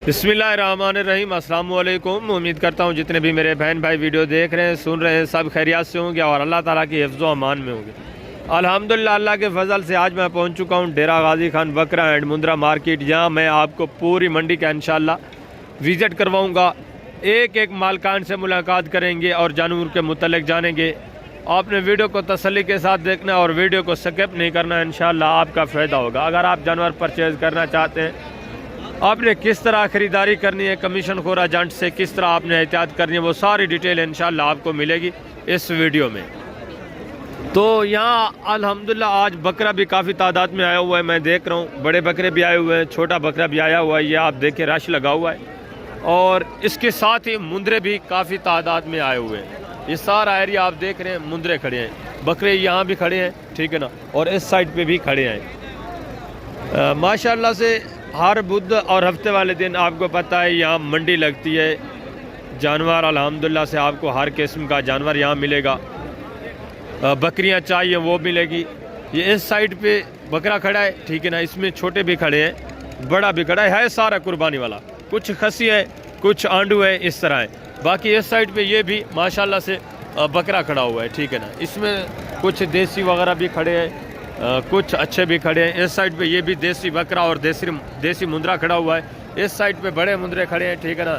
बिस्मिल्लाहिर्रहमानिर्रहीम। अस्सलाम वालेकुम। उम्मीद करता हूँ जितने भी मेरे बहन भाई वीडियो देख रहे हैं सुन रहे हैं सब खैरियत से होंगे और अल्लाह ताला की हिफ्ज़ व अमान में होंगे। अल्हम्दुलिल्लाह अल्लाह के फ़ज़ल से आज मैं पहुँच चुका हूँ डेरा गाजी खान बकरा एंड मुंद्रा मार्केट, जहाँ मैं आपको पूरी मंडी का इंशाअल्लाह विज़िट करवाऊँगा। एक एक मालकान से मुलाकात करेंगे और जानवर के मुतल्लिक़ जानेंगे। आपने वीडियो को तसल्ली के साथ देखना और वीडियो को स्किप नहीं करना, इंशाअल्लाह आपका फ़ायदा होगा। अगर आप जानवर परचेज़ करना चाहते हैं, आपने किस तरह ख़रीदारी करनी है, कमीशन खोर एजेंट से किस तरह आपने एहतियात करनी है, वो सारी डिटेल इंशाअल्लाह आपको मिलेगी इस वीडियो में। तो यहाँ अल्हम्दुलिल्लाह आज बकरा भी काफ़ी तादाद में आया हुआ है, मैं देख रहा हूँ। बड़े बकरे भी आए हुए हैं, छोटा बकरा भी आया हुआ है, ये आप देखें रश लगा हुआ है। और इसके साथ ही मुंदरे भी काफ़ी तादाद में आए हुए हैं। ये सारा एरिया आप देख रहे हैं, मुंदरे खड़े हैं, बकरे यहाँ भी खड़े हैं, ठीक है ना, और इस साइड पे भी खड़े हैं। माशाल्लाह से हर बुध और हफ्ते वाले दिन आपको पता है यहाँ मंडी लगती है। जानवर अल्हम्दुलिल्लाह से आपको हर किस्म का जानवर यहाँ मिलेगा। बकरियाँ चाहिए वो मिलेगी। ये इस साइड पे बकरा खड़ा है, ठीक है ना, इसमें छोटे भी खड़े हैं, बड़ा भी खड़ा है सारा कुर्बानी वाला। कुछ खसी है, कुछ आंडू है, इस तरह है। बाकी इस साइड पे ये भी माशाल्लाह से बकरा खड़ा हुआ है, ठीक है ना। इसमें कुछ देसी वगैरह भी खड़े हैं, कुछ अच्छे भी खड़े हैं। इस साइड पे ये भी देसी बकरा और देसी मुंद्रा खड़ा हुआ है। इस साइड पे बड़े मुंद्रे खड़े हैं, ठीक है ना,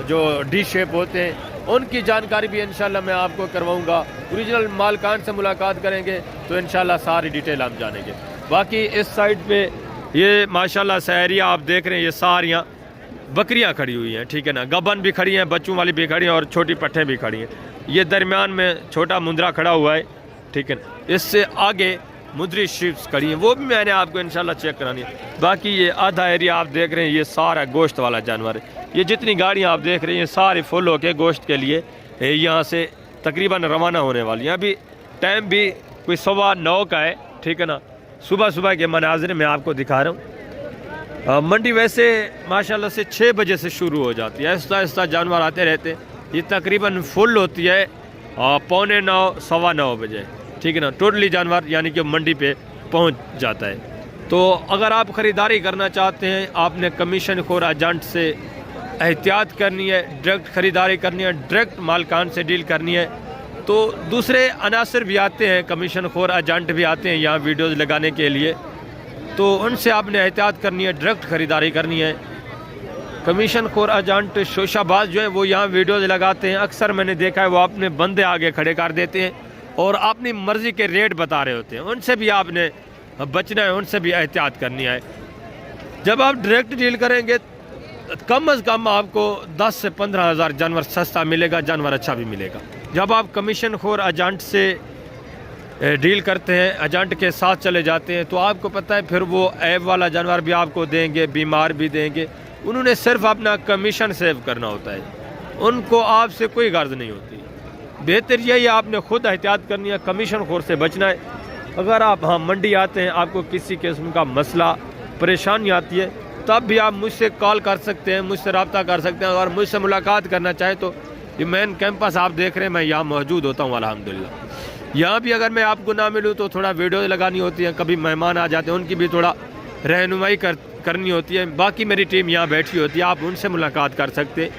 जो डी शेप होते हैं, उनकी जानकारी भी इंशाल्लाह मैं आपको करवाऊंगा। ओरिजिनल मालकान से मुलाकात करेंगे तो इंशाल्लाह सारी डिटेल हम जानेंगे। बाकी इस साइड पे ये माशाल्लाह से एरिया आप देख रहे हैं, ये सारियाँ बकरियाँ खड़ी हुई हैं, ठीक है ना। गबन भी खड़ी हैं, बच्चों वाली भी खड़ी हैं और छोटी पट्ठें भी खड़ी हैं। ये दरमियान में छोटा मुंद्रा खड़ा हुआ है, ठीक है ना। इससे आगे मुद्री शिप्स खड़ी हैं, वो भी मैंने आपको इंशाल्लाह चेक करानी है। बाकी ये आधा एरिया आप देख रहे हैं, ये सारा गोश्त वाला जानवर है। ये जितनी गाड़ियाँ आप देख रहे हैं सारे फुल होके गोश्त के लिए यहाँ से तकरीबन रवाना होने वाली हैं। अभी टाइम भी कोई 9:15 का है, ठीक है ना। सुबह सुबह के मनाजिर मैं आपको दिखा रहा हूँ। मंडी वैसे माशाल्लाह से 6 बजे से शुरू हो जाती है, आहिस्ता आहिस्ता जानवर आते रहते हैं। ये तकरीबन फुल होती है 8:45 9:15 बजे, ठीक है ना। टोटली जानवर यानी कि मंडी पे पहुंच जाता है। तो अगर आप ख़रीदारी करना चाहते हैं, आपने कमीशन खोर एजेंट से एहतियात करनी है, डायरेक्ट ख़रीदारी करनी है, डायरेक्ट मालकान से डील करनी है, तो दूसरे अनासर भी आते हैं, कमीशन खोर एजेंट भी आते हैं यहाँ वीडियोज़ लगाने के लिए, तो उनसे आपने एहतियात करनी है, डायरेक्ट ख़रीदारी करनी है। कमीशन खोर एजेंट शोशाबाज जो है वो यहाँ वीडियोज़ लगाते हैं, अक्सर मैंने देखा है वो अपने बंदे आगे खड़े कर देते हैं और अपनी मर्ज़ी के रेट बता रहे होते हैं। उनसे भी आपने बचना है, उनसे भी एहतियात करनी है। जब आप डायरेक्ट डील करेंगे कम अज़ कम आपको 10 से 15 हज़ार जानवर सस्ता मिलेगा, जानवर अच्छा भी मिलेगा। जब आप कमीशन खोर एजेंट से डील करते हैं, एजेंट के साथ चले जाते हैं, तो आपको पता है फिर वो ऐब वाला जानवर भी आपको देंगे, बीमार भी देंगे। उन्होंने सिर्फ अपना कमीशन सेव करना होता है, उनको आपसे कोई गर्ज नहीं होती। बेहतर यही आपने खुद एहतियात करनी है, कमीशन खोर से बचना है। अगर आप हाँ मंडी आते हैं, आपको किसी किस्म का मसला परेशानी आती है, तब भी आप मुझसे कॉल कर सकते हैं, मुझसे रब्ता कर सकते हैं। अगर मुझसे मुलाकात करना चाहें तो ये मेन कैंपस आप देख रहे हैं, मैं यहाँ मौजूद होता हूँ अल्हम्दुलिल्लाह। यहाँ भी अगर मैं आपको ना मिलूँ तो थोड़ा वीडियो लगानी होती है, कभी मेहमान आ जाते हैं, उनकी भी थोड़ा रहनुमाई करनी होती है। बाकी मेरी टीम यहाँ बैठी होती है, आप उनसे मुलाकात कर सकते हैं,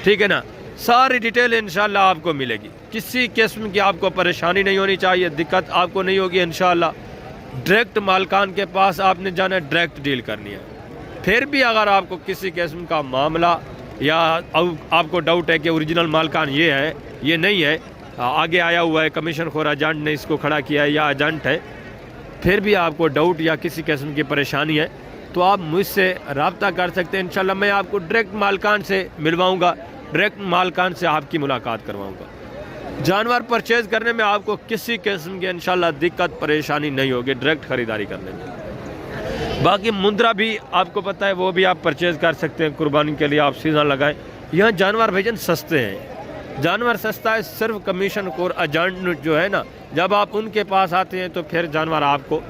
ठीक है ना। सारी डिटेल इंशाल्लाह आपको मिलेगी, किसी किस्म की आपको परेशानी नहीं होनी चाहिए, दिक्कत आपको नहीं होगी इंशाल्लाह। डायरेक्ट मालकान के पास आपने जाना है, डायरेक्ट डील करनी है। फिर भी अगर आपको किसी किस्म का मामला या आपको डाउट है कि ओरिजिनल मालकान ये है ये नहीं है, आगे आया हुआ है, कमीशन खोर एजेंट ने इसको खड़ा किया है या एजेंट है, फिर भी आपको डाउट या किसी किस्म की परेशानी है तो आप मुझसे रब्ता कर सकते हैं। इंशाल्लाह मैं आपको डायरेक्ट मालकान से मिलवाऊँगा, डायरेक्ट मालकान से आपकी मुलाकात करवाऊंगा। जानवर परचेज़ करने में आपको किसी किस्म की इंशाल्लाह दिक्कत परेशानी नहीं होगी डायरेक्ट ख़रीदारी करने में। बाकी मुंद्रा भी आपको पता है, वो भी आप परचेज़ कर सकते हैं, कुर्बानी के लिए आप सीज़न लगाएं। यहाँ जानवर भाईजान सस्ते हैं, जानवर सस्ता है, सिर्फ कमीशन खोर एजेंट जो है ना, जब आप उनके पास आते हैं तो फिर जानवर आपको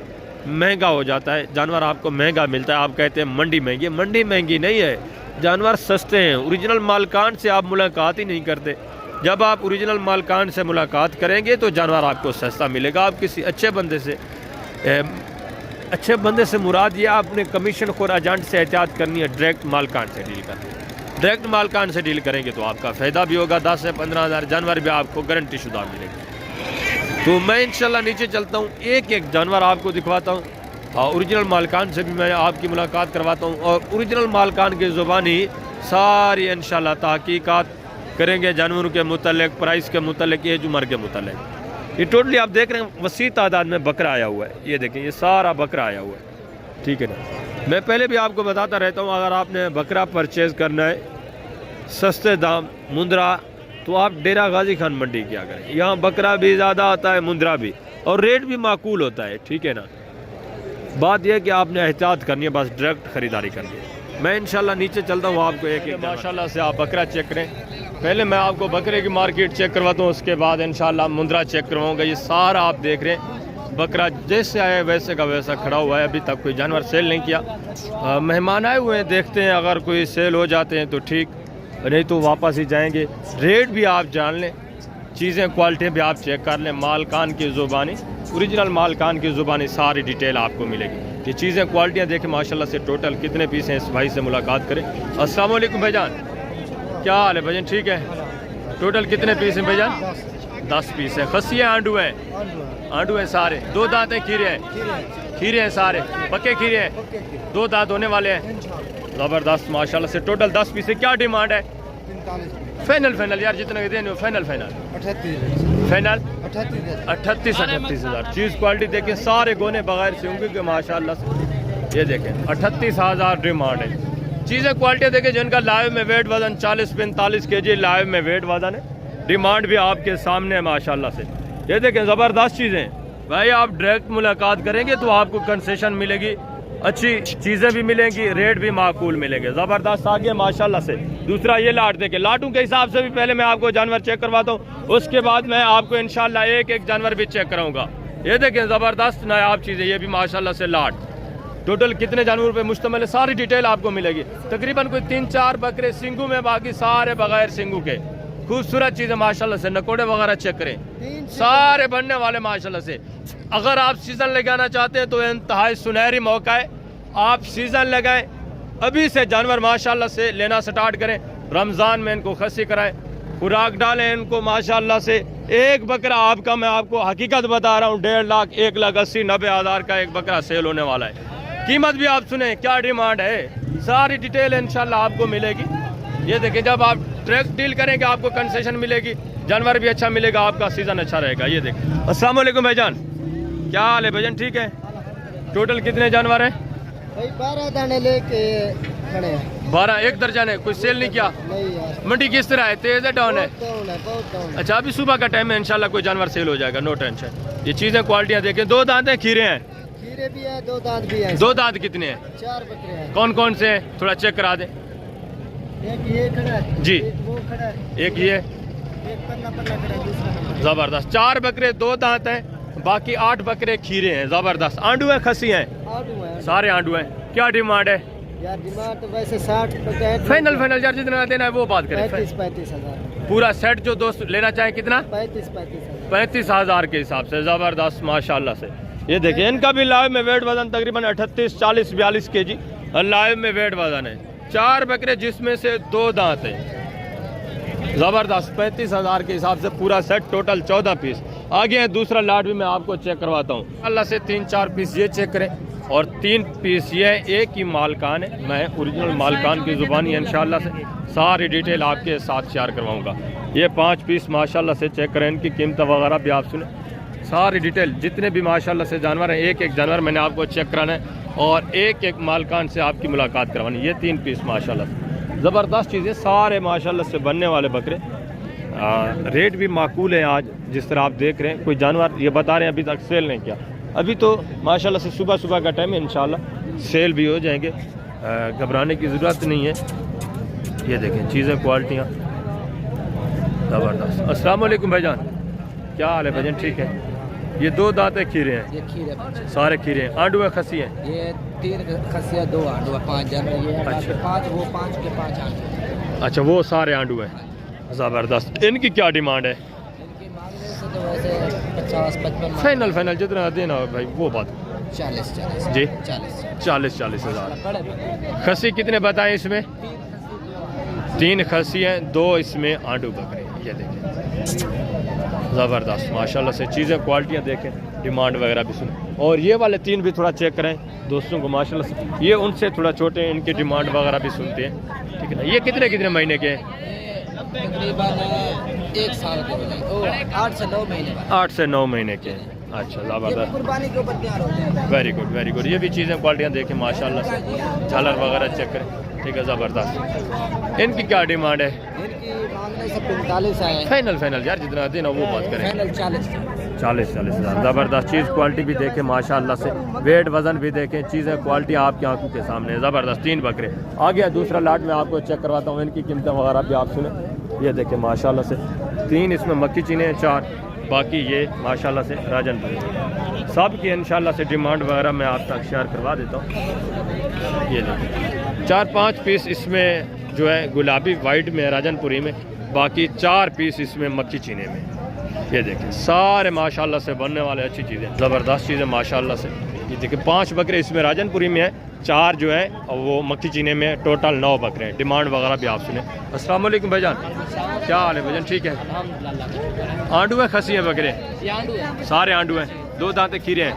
महंगा हो जाता है, जानवर आपको महंगा मिलता है। आप कहते हैं मंडी महंगी, मंडी महंगी नहीं है, जानवर सस्ते हैं। ओरिजिनल मालकान से आप मुलाकात ही नहीं करते। जब आप ओरिजिनल मालकान से मुलाकात करेंगे तो जानवर आपको सस्ता मिलेगा। आप किसी अच्छे बंदे से अच्छे बंदे से मुराद ये अपने कमीशन खोर एजेंट से एहतियात करनी है, डायरेक्ट मालकान से डील करनी है। डायरेक्ट मालकान से डील करेंगे तो आपका फ़ायदा भी होगा, 10 से 15 हज़ार जानवर भी आपको गारंटी शुदा मिलेगी। तो मैं इंशाल्लाह नीचे चलता हूँ, एक एक जानवर आपको दिखवाता हूँ, ओरिजिनल मालकान से भी मैं आपकी मुलाकात करवाता हूँ और ओरिजिनल मालकान की ज़ुबानी सारी इंशाल्लाह तहकीकात करेंगे जानवरों के मुतल्लिक, प्राइस के मुतल्लिक, एज उम्र के मुतल्लिक। ये टोटली आप देख रहे हैं वसी तादाद में बकरा आया हुआ है। ये देखें, ये सारा बकरा आया हुआ है, ठीक है ना। मैं पहले भी आपको बताता रहता हूँ, अगर आपने बकरा परचेज़ करना है सस्ते दाम मुंद्रा, तो आप डेरा गाजी खान मंडी किया करें। यहाँ बकरा भी ज़्यादा आता है, मुंद्रा भी, और रेट भी माकूल होता है, ठीक है ना। बात यह कि आपने एहतियात करनी है, बस डायरेक्ट ख़रीदारी करनी है। मैं इंशाल्लाह नीचे चलता हूँ, आपको एक माशाल्लाह से आप बकरा चेक करें। पहले मैं आपको बकरे की मार्केट चेक करवाता हूँ, उसके बाद इंशाल्लाह मुंद्रा चेक करवाऊँगा। ये सारा आप देख रहे हैं बकरा जैसे आया वैसे का वैसा खड़ा हुआ है, अभी तक कोई जानवर सेल नहीं किया। मेहमान आए हुए हैं, देखते हैं अगर कोई सेल हो जाते हैं तो ठीक, नहीं तो वापस ही जाएंगे। रेट भी आप जान लें, चीज़ें क्वालिटी भी आप चेक कर लें, मालकान की ज़ुबानी, ओरिजिनल मालकान की ज़ुबानी सारी डिटेल आपको मिलेगी। ये चीज़ें क्वालिटियाँ देखें माशाल्लाह से। टोटल कितने पीस हैं इस भाई से मुलाकात करें। अस्सलाम वालेकुम भाईजान, क्या हाल है भाईजान? ठीक है। टोटल कितने पीस हैं भाईजान? 10 पीस है। खस्सी है, आंडू है? आंडू है सारे। 2 दांत हैं, खीरे हैं? खीरे हैं सारे, पक्के खीरे हैं, 2 दांत होने वाले हैं। ज़बरदस्त माशाल्लाह से। टोटल 10 पीस है। क्या डिमांड है? फाइनल यार, जितना भी देने फाइनल 38 हज़ार। चीज़ क्वालिटी देखें, सारे गोने बगैर सिंगी के माशाल्लाह से। ये देखें 38 हज़ार डिमांड है। चीज़ें क्वालिटी देखें, जिनका लाइव में वेट वजन 40-45 kg लाइव में वेट वजन है। डिमांड भी आपके सामने है माशाल्लाह से। ये देखें ज़बरदस्त चीज़ें भाई। आप डायरेक्ट मुलाकात करेंगे तो आपको कंसेशन मिलेगी, अच्छी चीज़ें भी मिलेंगी, रेट भी माकूल मिलेंगे। ज़बरदस्त आगे माशाल्लाह से। दूसरा ये लाट देखें, लाटों के हिसाब से भी पहले मैं आपको जानवर चेक करवाता हूँ, उसके बाद मैं आपको इंशाल्लाह एक एक जानवर भी चेक कराऊंगा। ये देखें ज़बरदस्त नायाब चीज़ें, ये भी माशाल्लाह से लाट। टोटल कितने जानवरों पे मुश्तमिल है सारी डिटेल आपको मिलेगी। तकरीबन कोई 3-4 बकरे सिंगू में, बाकी सारे बगैर सिंगू के। खूबसूरत चीज़ें माशाल्लाह से। नकोड़े वगैरह चेक करें, सारे बनने वाले माशाल्लाह से। अगर आप सीज़न लगाना चाहते हैं तो इंतहाई सुनहरी मौका है, आप सीज़न लगाएं अभी से, जानवर माशाल्लाह से लेना स्टार्ट करें। रमज़ान में इनको खस्सी कराएं, खुराक डालें इनको माशाल्लाह से। एक बकरा आपका, मैं आपको हकीकत बता रहा हूँ, 1.5 लाख 1,80,90 हज़ार का एक बकरा सेल होने वाला है। कीमत भी आप सुने क्या डिमांड है, सारी डिटेल इंशाल्लाह आपको मिलेगी। ये देखिए, जब आप डायरेक्ट डील करेंगे आपको कंसेशन मिलेगी, जानवर भी अच्छा मिलेगा, आपका सीज़न अच्छा रहेगा। ये देखिए। अस्सलाम वालेकुम भाईजान, क्या हाल है भाईजान? ठीक है। टोटल कितने जानवर हैं? 12 दाने लेके खड़े हैं। 12, एक दर्जन है। कोई सेल नहीं किया? नहीं यार। मंडी किस तरह है, तेज है डाउन है? बहुत डाउन है। अच्छा, अभी सुबह का टाइम है, इंशाल्लाह कोई जानवर सेल हो जाएगा, नो टेंशन। ये चीज़ें क्वालिटियाँ देखें। 2 दांत हैं, खीरे हैं? खीरे भी है, 2 दांत भी है। 2 दांत कितने हैं? 4 बकरे हैं। कौन कौन से हैं, थोड़ा चेक करा दें। एक ये खड़ा है जी, एक वो खड़ा है, एक ये। एक पन्ना खड़ा है, दूसरा। ज़बरदस्त। 4 बकरे 2 दांत हैं, बाकी 8 बकरे खीरे हैं। ज़बरदस्त। आंडू है, खस्सी हैं? आलू है सारे आंडू हैं। क्या डिमांड है यार? डिमांड तो वैसे 60 फाइनल यार, जितना देना है वो बात करें। 35 हज़ार पूरा सेट जो दोस्त लेना चाहे कितना? 35 हज़ार। 35 हज़ार के हिसाब से। ज़बरदस्त माशाल्लाह से। ये देखिए, इनका भी लाइव में वेट वजन तकरीबन 38, 40, 42 kg लाइव में वेट वजन है। 4 बकरे जिसमें से 2 दांत हैं। ज़बरदस्त। 35 हज़ार के हिसाब से पूरा सेट, टोटल 14 पीस। आगे है दूसरा लाट भी मैं आपको चेक करवाता हूँ। अल्लाह से 3-4 पीस ये चेक करें और 3 पीस ये। एक ही मालकान है, मैं ओरिजिनल मालकान की ज़ुबानी इंशाल्लाह से सारी डिटेल आपके साथ शेयर करवाऊँगा। ये 5 पीस माशाल्लाह से चेक करें, इनकी कीमत वगैरह भी आप सुने, सारी डिटेल। जितने भी माशाल्लाह से जानवर हैं, एक एक जानवर मैंने आपको चेक कराना है और एक एक मालकान से आपकी मुलाकात करवानी। ये 3 पीस माशाल्लाह से ज़बरदस्त चीज़ें, सारे माशाल्लाह से बनने वाले बकरे। रेट भी माकूल है आज, जिस तरह आप देख रहे हैं। कोई जानवर ये बता रहे हैं अभी तक सेल नहीं किया, अभी तो माशाल्लाह से सुबह का टाइम है, इंशाल्लाह सेल भी हो जाएंगे, घबराने की ज़रूरत नहीं है। ये देखें चीज़ें, क्वालिटियाँ ज़बरदस्त। अस्सलाम वालेकुम भाईजान, क्या हाल है भाईजान? ठीक है। ये 2 दांत खीरे हैं? ये खीरे सारे खीरे हैं। आंडू है, खस्सी हैं? ये 3 खस्सियाँ, 2 आंडू है, 5 जानवर ये है। अच्छा। 5 वो 5 के 5 आंडू। अच्छा, वो सारे आंडू हैं। ज़बरदस्त। इनकी क्या डिमांड है? इनकी मांगने से तो वैसे 50-55 फाइनल जितना देना हो भाई वो बात। 40 जी 40 40 हज़ार। खसी कितने बताएं इसमें? 3 खसी हैं, 2 इसमें आंडू बकरे। ये देखें ज़बरदस्त माशाल्लाह से चीज़ें, क्वालिटियाँ देखें, डिमांड वगैरह भी सुने। और ये वाले 3 भी थोड़ा चेक करें दोस्तों को माशाल्लाह से, ये उनसे थोड़ा छोटे हैं, इनकी डिमांड वगैरह भी सुनते हैं, ठीक है ना। ये कितने कितने महीने के हैं? तकरीबन 1 साल के हो जाएंगे, 8 से 9 महीने। 8 से 9 महीने के हैं। अच्छा ज़बरदस्त, कुर्बानी के ऊपर तैयार होते हैं। Very good very good. ये भी चीज़ें क्वालिटियाँ देखें माशाल्लाह से, झालर वगैरह चेक करें, ठीक है ज़बरदस्त। इनकी क्या डिमांड है? इनकी मांगने से 45 है। फाइनल यार जितना देना वो बात करें। फाइनल 40 हज़ार। ज़बरदस्त चीज़, क्वालिटी भी देखें माशाल्लाह से, वेट वज़न भी देखें, चीज़ें क्वालिटी आपकी आंखों के सामने है। ज़बरदस्त 3 बकरे। आ गया दूसरा लाट, में आपको चेक करवाता हूँ, इनकी कीमतें वगैरह भी आप सुने। ये देखें माशाल्लाह से 3 इसमें मक्की चीने हैं, 4 बाकी ये माशाल्लाह से राजनपुरी। सब की इंशाल्लाह से डिमांड वगैरह मैं आप तक शेयर करवा देता हूँ। ये देखें 4-5 पीस इसमें जो है गुलाबी वाइट में राजनपुरी में, बाकी 4 पीस इसमें मक्की चीने में। ये देखें सारे माशाल्लाह से बनने वाले अच्छी चीज़ें, ज़बरदस्त चीज़ें माशाल्लाह से। ये देखिए 5 बकरे इसमें राजनपुरी में है, 4 जो है वो मक्की चीने में, टोटल 9 बकरे हैं। डिमांड वगैरह भी आप सुने। अस्सलाम वालेकुम भाईजान, क्या हाल है भाईजान? ठीक है। आंडू है, खसी है बकरे? सारे आंडू हैं। 2 दांत खीरे हैं?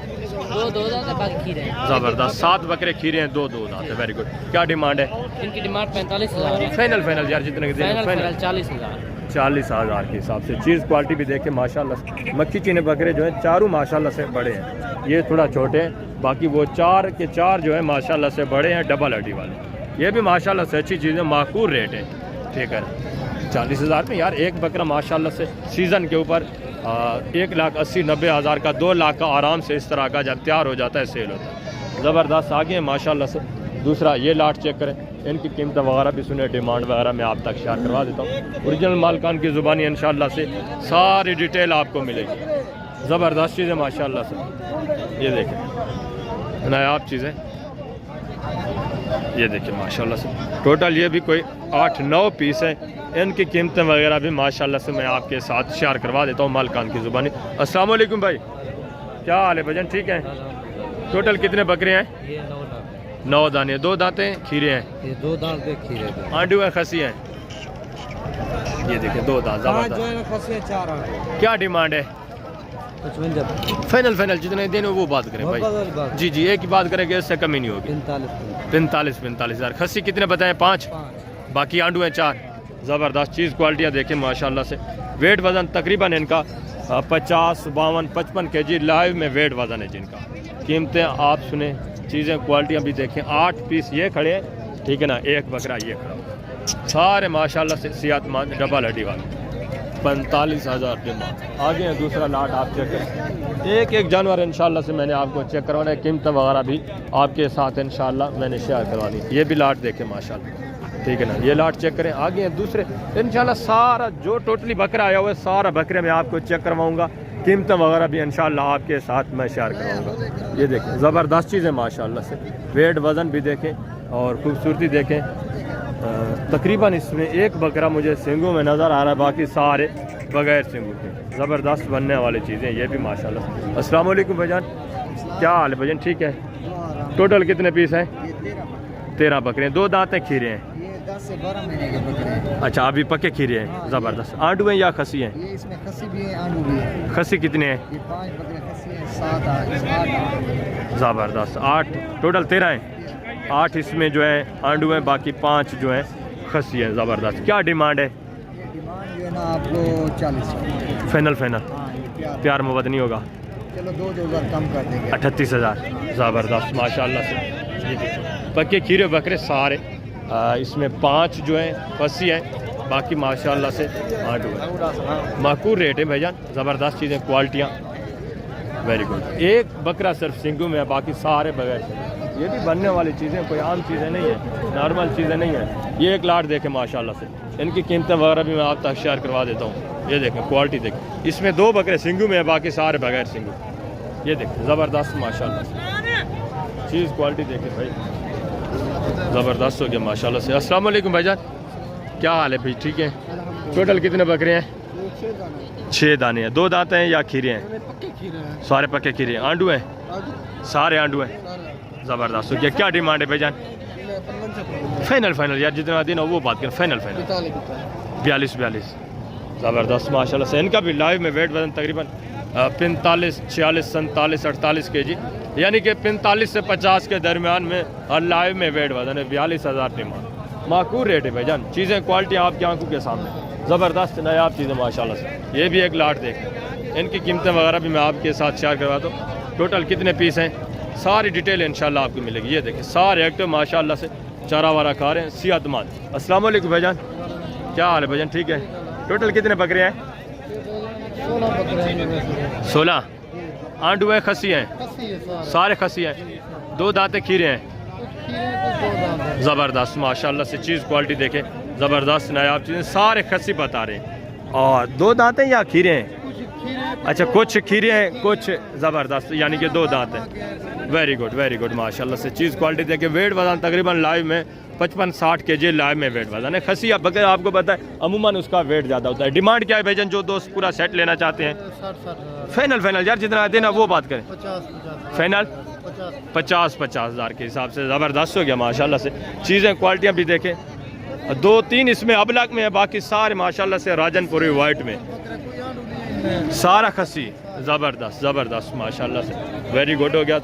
2 दांत खीरे हैं। ज़बरदस्त 7 बकरे खीरे हैं, 2 दांत है। Very good. क्या डिमांड है? इनकी डिमांड 45 हज़ार है। फाइनल यार जितने फाइनल 40 हज़ार। 40 हज़ार के हिसाब से। चीज़ क्वालिटी भी देखें माशाल्लाह से। मक्की चीने बकरे जो हैं चारों माशाल्लाह से बड़े हैं, ये थोड़ा छोटे हैं, बाकी वो 4 के 4 जो है माशाल्लाह से बड़े हैं, डबल हड्डी वाले। ये भी माशाल्लाह से अच्छी चीज़ें, माकूल रेट है, ठीक है। 40 हज़ार में यार एक बकरा माशाल्लाह से सीज़न के ऊपर 1,80,90 हज़ार का, 2 लाख का आराम से इस तरह का जब तैयार हो जाता है सेल होता है। ज़बरदस्त आगे हैं माशाल्लाह से। दूसरा ये लाट चेक करें, इनकी कीमतें वगैरह भी सुने, डिमांड वगैरह मैं आप तक शेयर करवा देता हूँ। ओरिजिनल मालकान की ज़ुबानी इंशाल्लाह से सारी डिटेल आपको मिलेगी। ज़बरदस्त चीज़ें माशाल्लाह से। ये देखें नायाब चीज़ें, ये देखिए माशाल्लाह से। टोटल ये भी कोई 8-9 पीस हैं। इनकी कीमतें वगैरह भी माशाल्लाह से मैं आपके साथ शेयर करवा देता हूँ मालकान की ज़ुबानी। अस्सलाम वालेकुम भाई, क्या हाल है भजन? ठीक है। टोटल कितने बकरे हैं? 9 दाने। 2 दांतें खीरे हैं? ये 2 दांत खीरे हैं। आंडू है, खसी हैं? ये देखिए 2 दांत। ज़बरदस्त। क्या डिमांड है? 55। फाइनल जितने दिन वो बात करें भाई। जी एक ही बात करेंगे, इससे कमी नहीं होगी। 45 हज़ार। खसी कितने बताएं? 5। बाकी आंडू हैं 4। ज़बरदस्त चीज़, क्वालिटियाँ देखें माशाल्लाह से। वेट वज़न तकरीबन इनका 50, 52, 55 kg लाइव में वेट वज़न है जिनका। कीमतें आप सुने, चीज़ें क्वालिटियाँ भी देखें। 8 पीस ये खड़े हैं, ठीक है ना, एक बकरा ये खड़ा, सारे माशाल्लाह से सेहतमंद डबल हड्डी वाले। 45 हज़ार डिमांड। आगे है दूसरा लाट, आप चेक करें। एक जानवर इंशाल्लाह से मैंने आपको चेक करवाना है, कीमतें वगैरह भी आपके साथ इंशाल्लाह मैंने शेयर करवानी। ये भी लाट देखें माशाल्लाह, ठीक है ना। ये लाट चेक करें। आगे हैं दूसरे इंशाल्लाह, सारा जो टोटली बकरा आया हुआ है सारा बकरे मैं आपको चेक करवाऊँगा, कीमतें वगैरह भी इंशाल्लाह आपके साथ मैं शेयर करवाऊँगा। ये देखें ज़बरदस्त चीज़ें माशाल्लाह से। वेट वज़न भी देखें और खूबसूरती देखें। तकरीबन इसमें एक बकरा मुझे सिंगों में नज़र आ रहा है, बाकी सारे बगैर सिंगों के। ज़बरदस्त बनने वाली चीज़ें ये भी माशाल्लाह। अस्सलाम वालेकुम भाईजान, क्या हाल है भाईजान? ठीक है। टोटल कितने पीस हैं? 13 बकरे हैं। 2 दांत खीरे हैं? 10 से 12 महीने के बकरे हैं। अच्छा, अभी पक्के खीरे हैं। ज़बरदस्त। आंडू हैं या खसी हैं? ये इसमें खसी भी है, आंडू भी है। खसी कितने हैं? ये 5 बकरे खसी हैं, 7 8। ज़बरदस्त। 8 टोटल 13 हैं। 8 इसमें जो है आंडू हैं, बाकी 5 जो है खसी हैं। ज़बरदस्त। क्या डिमांड है? ये डिमांड जो है ना आपको 40। फाइनल। हाँ, ये प्यार मोहब्बत नहीं होगा? चलो 2,000 कम कर देंगे। 38 हज़ार। ज़बरदस्त माशाल्लाह से। ये देखिए पक्के खीरे बकरे सारे। इसमें 5 जो हैं खसी हैं, बाकी माशाल्लाह से आंडू है। माकूल रेट है भाईजान। ज़बरदस्त चीज़ें, क्वालिटियाँ वेरी गुड। एक बकरा सिर्फ सिंगू में है, बाकी सारे बगैर। ये भी बनने वाली चीज़ें, कोई आम चीज़ें नहीं है, नॉर्मल चीज़ें नहीं है। ये एक लाट देखें माशाल्लाह से। इनकी कीमतें वगैरह भी मैं आप तक शेयर करवा देता हूँ। ये देखें क्वालिटी देखें। इसमें 2 बकरे सिंगू में है, बाकी सारे बगैर सिंगू। ये देखें ज़बरदस्त माशाल्लाह से। चीज़ क्वालिटी देखें भाई, ज़बरदस्त हो गया माशाल्लाह से। अस्सलाम वालेकुम भाईजान, क्या हाल है भाई? ठीक है। टोटल कितने बकरे हैं? 6 दाने हैं। 2 दांत हैं या खीरे हैं? सारे पक्के खीरे हैं। आंडू हैं? सारे आंडू हैं, ज़बरदस्त हो गया। क्या डिमांड है भाईजान? फाइनल फाइनल यार जितना दिन हो वो बात करें, फाइनल फाइनल 42 ज़बरदस्त माशाल्लाह से। इनका भी लाइव में वेट वजन तकरीबन 45, 46, 47, 48 kg, यानी कि 45 से 50 के दरमियान में हर लाइव में वेट वजन है। 42,000 डिमांड, माकूल रेट है भाईजान। चीज़ें क्वालिटी आपकी आंखों के सामने, ज़बरदस्त नायाब चीज़ें माशाल्लाह से। ये भी एक लाट देखें, इनकी कीमतें वगैरह भी मैं आपके साथ शेयर करवा दूँ। टोटल कितने पीस हैं सारी डिटेल इंशाल्लाह आपको मिलेगी। ये देखें सारे एक्टिव माशाल्लाह से, चारा वारा खा रहे हैं, सेहतमंद। अस्सलाम वालेकुम भाईजान, क्या हाल है भाईजान? ठीक है। टोटल कितने बकरे हैं? 16 आंडू है, खसी हैं, सारे खसी हैं, 2 दांतें खीरे हैं, ज़बरदस्त माशाल्लाह से। चीज़ क्वालिटी देखें, ज़बरदस्त नायाब चीज़ें, सारे खसी बता रहे हैं। और 2 दांतें या खीरे हैं? अच्छा, कुछ खीरे हैं, कुछ ज़बरदस्त, यानी कि 2 दांत हैं। वेरी गुड माशाल्लाह से। चीज़ क्वालिटी देखें। वेट वजन तकरीबन लाइव में 55-60 kg लाइव में वेट वजन है। खसी अब बगैर आपको पता है अमूमन उसका वेट ज़्यादा होता है। डिमांड क्या है भाईजान जो दोस्त पूरा सेट लेना चाहते हैं? फाइनल यार जितना देना वो बात करें। फाइनल 50,000 के हिसाब से ज़बरदस्त हो गया माशाल्लाह से। चीज़ें क्वालिटियाँ भी देखें, 2-3 इसमें अबलग में है, बाकी सारे माशाल्लाह से राजनपुरी वाइट में, सारा खसी ज़बरदस्त माशाल्लाह से। वेरी गुड हो गया।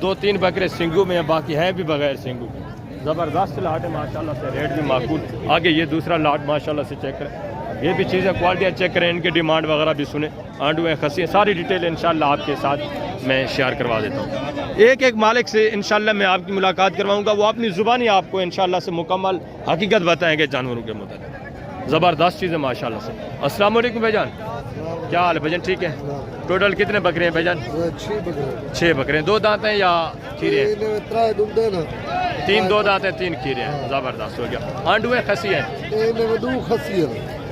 2-3 बकरे सिंगू में है, बाकी हैं भी बगैर सिंगू के। ज़बरदस्त लाट है माशाल्लाह से, रेट भी माकूल। आगे ये दूसरा लाट माशाल्लाह से चेक करें, ये भी चीज़ें क्वालिटियाँ चेक करें, इनकी डिमांड वगैरह भी सुने। आंडू है, खसी है, सारी डिटेल इंशाल्लाह आपके साथ मैं शेयर करवा देता हूँ। एक मालिक से इंशाल्लाह मैं आपकी मुलाकात करवाऊँगा, वो अपनी ज़ुबानी आपको इंशाल्लाह से मुकम्मल हकीकत बताएँगे जानवरों के मुताबिक। ज़बरदस्त चीज़ है माशाल्लाह से। अस्सलाम वालेकुम भाईजान, क्या हाल है भाईजान? ठीक है। टोटल कितने बकरे हैं भाईजान? 6 बकरे हैं। 2 दांत हैं या खीरे हैं? 3 2 दांत हैं, 3 खीरे हैं। ज़बरदस्त हो गया। आंडू है, खसी है?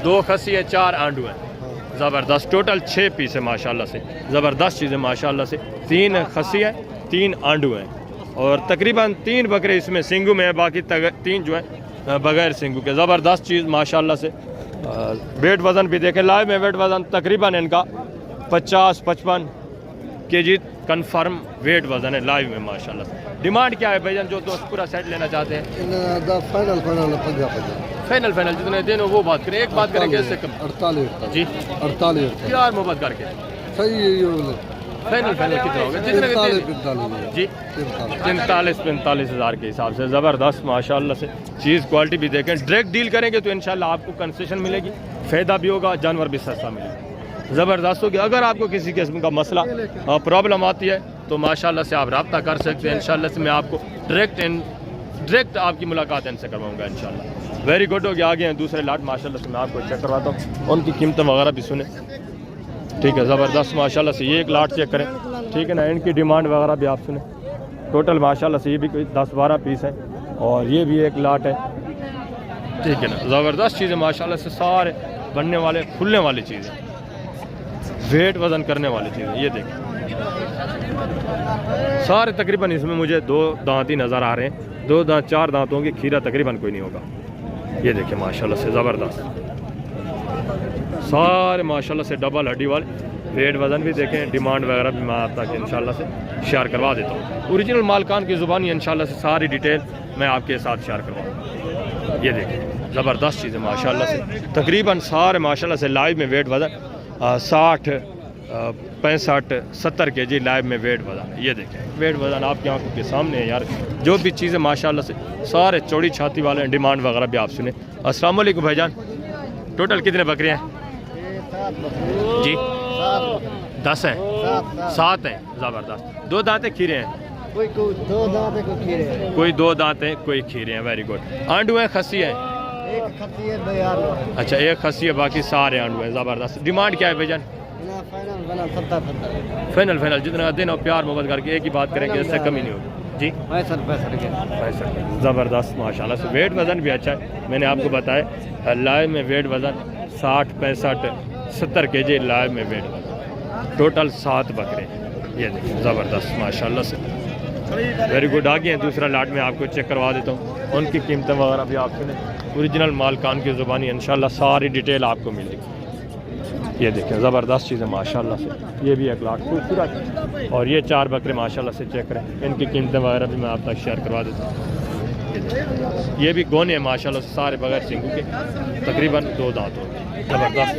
2 खसी है, 4 आंडू हैं। ज़बरदस्त। टोटल 6 पीस है माशाल्लाह से। ज़बरदस्त चीज़ है माशाल्लाह से। 3 खसी है, 3 आंडू हैं, और तकरीबन 3 बकरे इसमें सिंगू में है, बाकी 3 जो है बगैर सिंगू के। ज़बरदस्त चीज़ माशाल्लाह से। वेट वज़न भी देखें, लाइव में वेट वज़न तकरीबन इनका 50-55 kg कन्फर्म वेट वज़न है लाइव में माशाल्लाह से। डिमांड क्या है भाईजान जो दोस्त पूरा सेट लेना चाहते हैं? फाइनल जितने दिन हो वो बात करें। एक बात करें कैसे कम? 48 जी 48 यार मोहब्बत करके सही है। फाइनल कितना होगा? जितने जी 45 हज़ार के हिसाब से। ज़बरदस्त माशाल्लाह से। चीज़ क्वालिटी भी देखें, डायरेक्ट डील करेंगे तो इंशाल्लाह आपको कंसेशन मिलेगी, फ़ायदा भी होगा, जानवर भी सस्ता मिलेगा। ज़बरदस्त हो गया। अगर आपको किसी किस्म का मसला प्रॉब्लम आती है तो माशाल्लाह से आप रब्ता कर सकते हैं। इंशाल्लाह से मैं आपको डायरेक्ट आपकी मुलाकात इनसे करवाऊँगा इंशाल्लाह। वेरी गुड हो गया। आगे हैं दूसरे लाट माशाल्लाह से, मैं आपको चेक करवाता हूँ, उनकी कीमतें वगैरह भी सुने। ठीक है, ज़बरदस्त माशाल्लाह से। ये एक लाट चेक करें, ठीक है ना, इनकी डिमांड वगैरह भी आप सुने। टोटल माशाल्लाह से ये भी कोई 10-12 पीस हैं, और ये भी एक लाट है, ठीक है ना। ज़बरदस्त चीज़ें माशाल्लाह से, सारे बनने वाले खुलने वाली चीज़ें, वेट वज़न करने वाली चीज़ें। ये देखें सारे तकरीबन इसमें मुझे 2 दांत ही नज़र आ रहे हैं। 2 दांत 4 दांत होंगे, खीरा तकरीबन कोई नहीं होगा। ये देखें माशाल्लाह से, ज़बरदस्त सारे माशाल्लाह से डबल हड्डी वाले। वेट वज़न भी देखें, डिमांड वगैरह भी मैं आप तक इंशाल्लाह से शेयर करवा देता हूँ। ओरिजिनल मालकान की ज़ुबानी इंशाल्लाह से सारी डिटेल मैं आपके साथ शेयर करवाऊँ। ये देखें ज़बरदस्त चीज़ें माशाल्लाह से। तकरीबन सारे माशाल्लाह से लाइव में वेट वज़न 60, 65, 70 kg लाइव में वेट वज़न। ये देखें वेट वज़न आपकी आंखों के सामने है यार। जो भी चीज़ें माशाल्लाह से सारे चौड़ी छाती वाले हैं, डिमांड वगैरह भी आप सुने। अस्सलाम वालेकुम भाईजान, टोटल कितने बकरे हैं जी? 10 हैं, 7 हैं। ज़बरदस्त। 2 दांतें खीरे हैं? कोई 2 दांत है, कोई खीरे हैं। कोई 2 दांत हैं, कोई खीरे हैं। Very good. आंडू हैं, खसी हैं? एक खसी है, 2 आंडू। अच्छा, एक खसी है, बाकी सारे आंडू हैं। ज़बरदस्त। डिमांड क्या है भाईजान? फाइनल जितना दिन और प्यार मोहब्बत करके एक ही बात करेंगे, इससे कमी नहीं होगी जी। 65 ज़बरदस्त माशाल्लाह से। वेट वज़न भी अच्छा है, मैंने आपको बताया लाइव में वेट वज़न 60, 65, 70 kg लाइव में वेट वज़न। टोटल 7 बकरे। ये देखिए ज़बरदस्त माशाल्लाह से। Very good. आगे हैं दूसरा लाट में आपको चेक करवा देता हूँ, उनकी कीमतें वगैरह भी आप सुने। ओरिजिनल मालकान की ज़ुबानी इंशाल्लाह सारी डिटेल आपको मिलेगी। ये देखें ज़बरदस्त चीज़ है माशाल्लाह से। ये भी 1 लाख खूबसूरत। और ये 4 बकरे माशाल्लाह से चेक करें, इनकी कीमतें वगैरह भी मैं आप तक शेयर करवा देता हूँ। ये भी गोने हैं माशाल्लाह से, सारे बगैर सिंगू के, तकरीबन 2 दांत होंगे, ज़बरदस्त।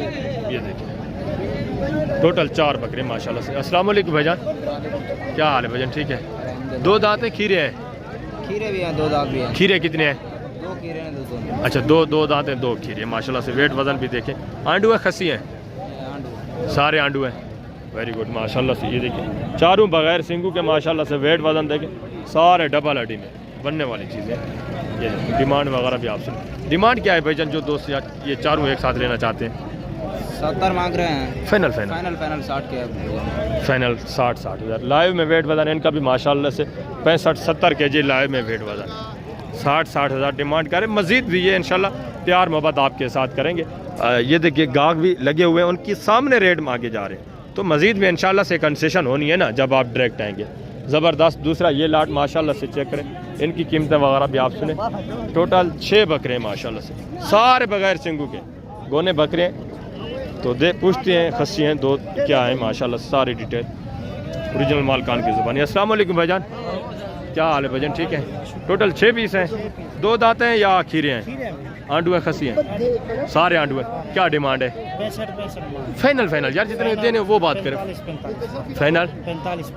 ये देखिए टोटल 4 बकरे माशाल्लाह से। अस्सलाम वालेकुम भाईजान, क्या हाल है भाईजान? ठीक है। 2 दांत हैं, खीरे हैं? खीरे भी हैं, 2 दांत भी हैं। खीरे कितने हैं? 2 खीरे हैं, 2 अच्छा, 2 दांत हैं, 2 खीरे माशाल्लाह से। वेट वज़न भी देखें। आंडू है, खसी हैं? सारे आंडू हैं। वेरी गुड माशाल्लाह से। ये देखिए चारों बगैर सिंगू के माशाल्लाह से। वेट वज़न देखें, सारे डबल हड्डी में बनने वाली चीज़ें। ये डिमांड वगैरह भी आपसे, डिमांड क्या है भाईजान जो दोस्त यार ये चारों एक साथ लेना चाहते हैं? 70 मांग रहे हैं। फाइनल 60 के है। फाइनल 60 हज़ार। लाइव में वेट वज़न इनका भी माशाल्लाह से 65-70 kg लाइव में वेट वज़न। 60 हज़ार डिमांड करें। मज़ीद भी ये इंशाल्लाह प्यार मोहब्बत आपके साथ करेंगे। ये देखिए गाहक भी लगे हुए हैं, उनके सामने रेट मांगे जा रहे हैं, तो मज़ीद भी इंशाल्लाह से कंसेशन होनी है ना जब आप डायरेक्ट आएंगे। ज़बरदस्त। दूसरा ये लाट माशाल्लाह से चेक करें, इनकी कीमतें वगैरह भी आप सुने। टोटल 6 बकरे हैं माशाल्लाह से, सारे बगैर सिंगू के गोने बकरे हैं। तो दे पूछते हैं खस्सी हैं 2 क्या है माशाल्लाह, सारी डिटेल ओरिजिनल मालकान की ज़ुबानी। अस्सलाम वालेकुम भाईजान, क्या हाल है भाईजान? ठीक है। टोटल 6 पीस हैं, 2 दांत हैं या खीरे हैं? आंडू है, खस्सी हैं? सारे आंडू हैं। क्या डिमांड है? 65 यार, जितने देने वो बात करें। फाइनल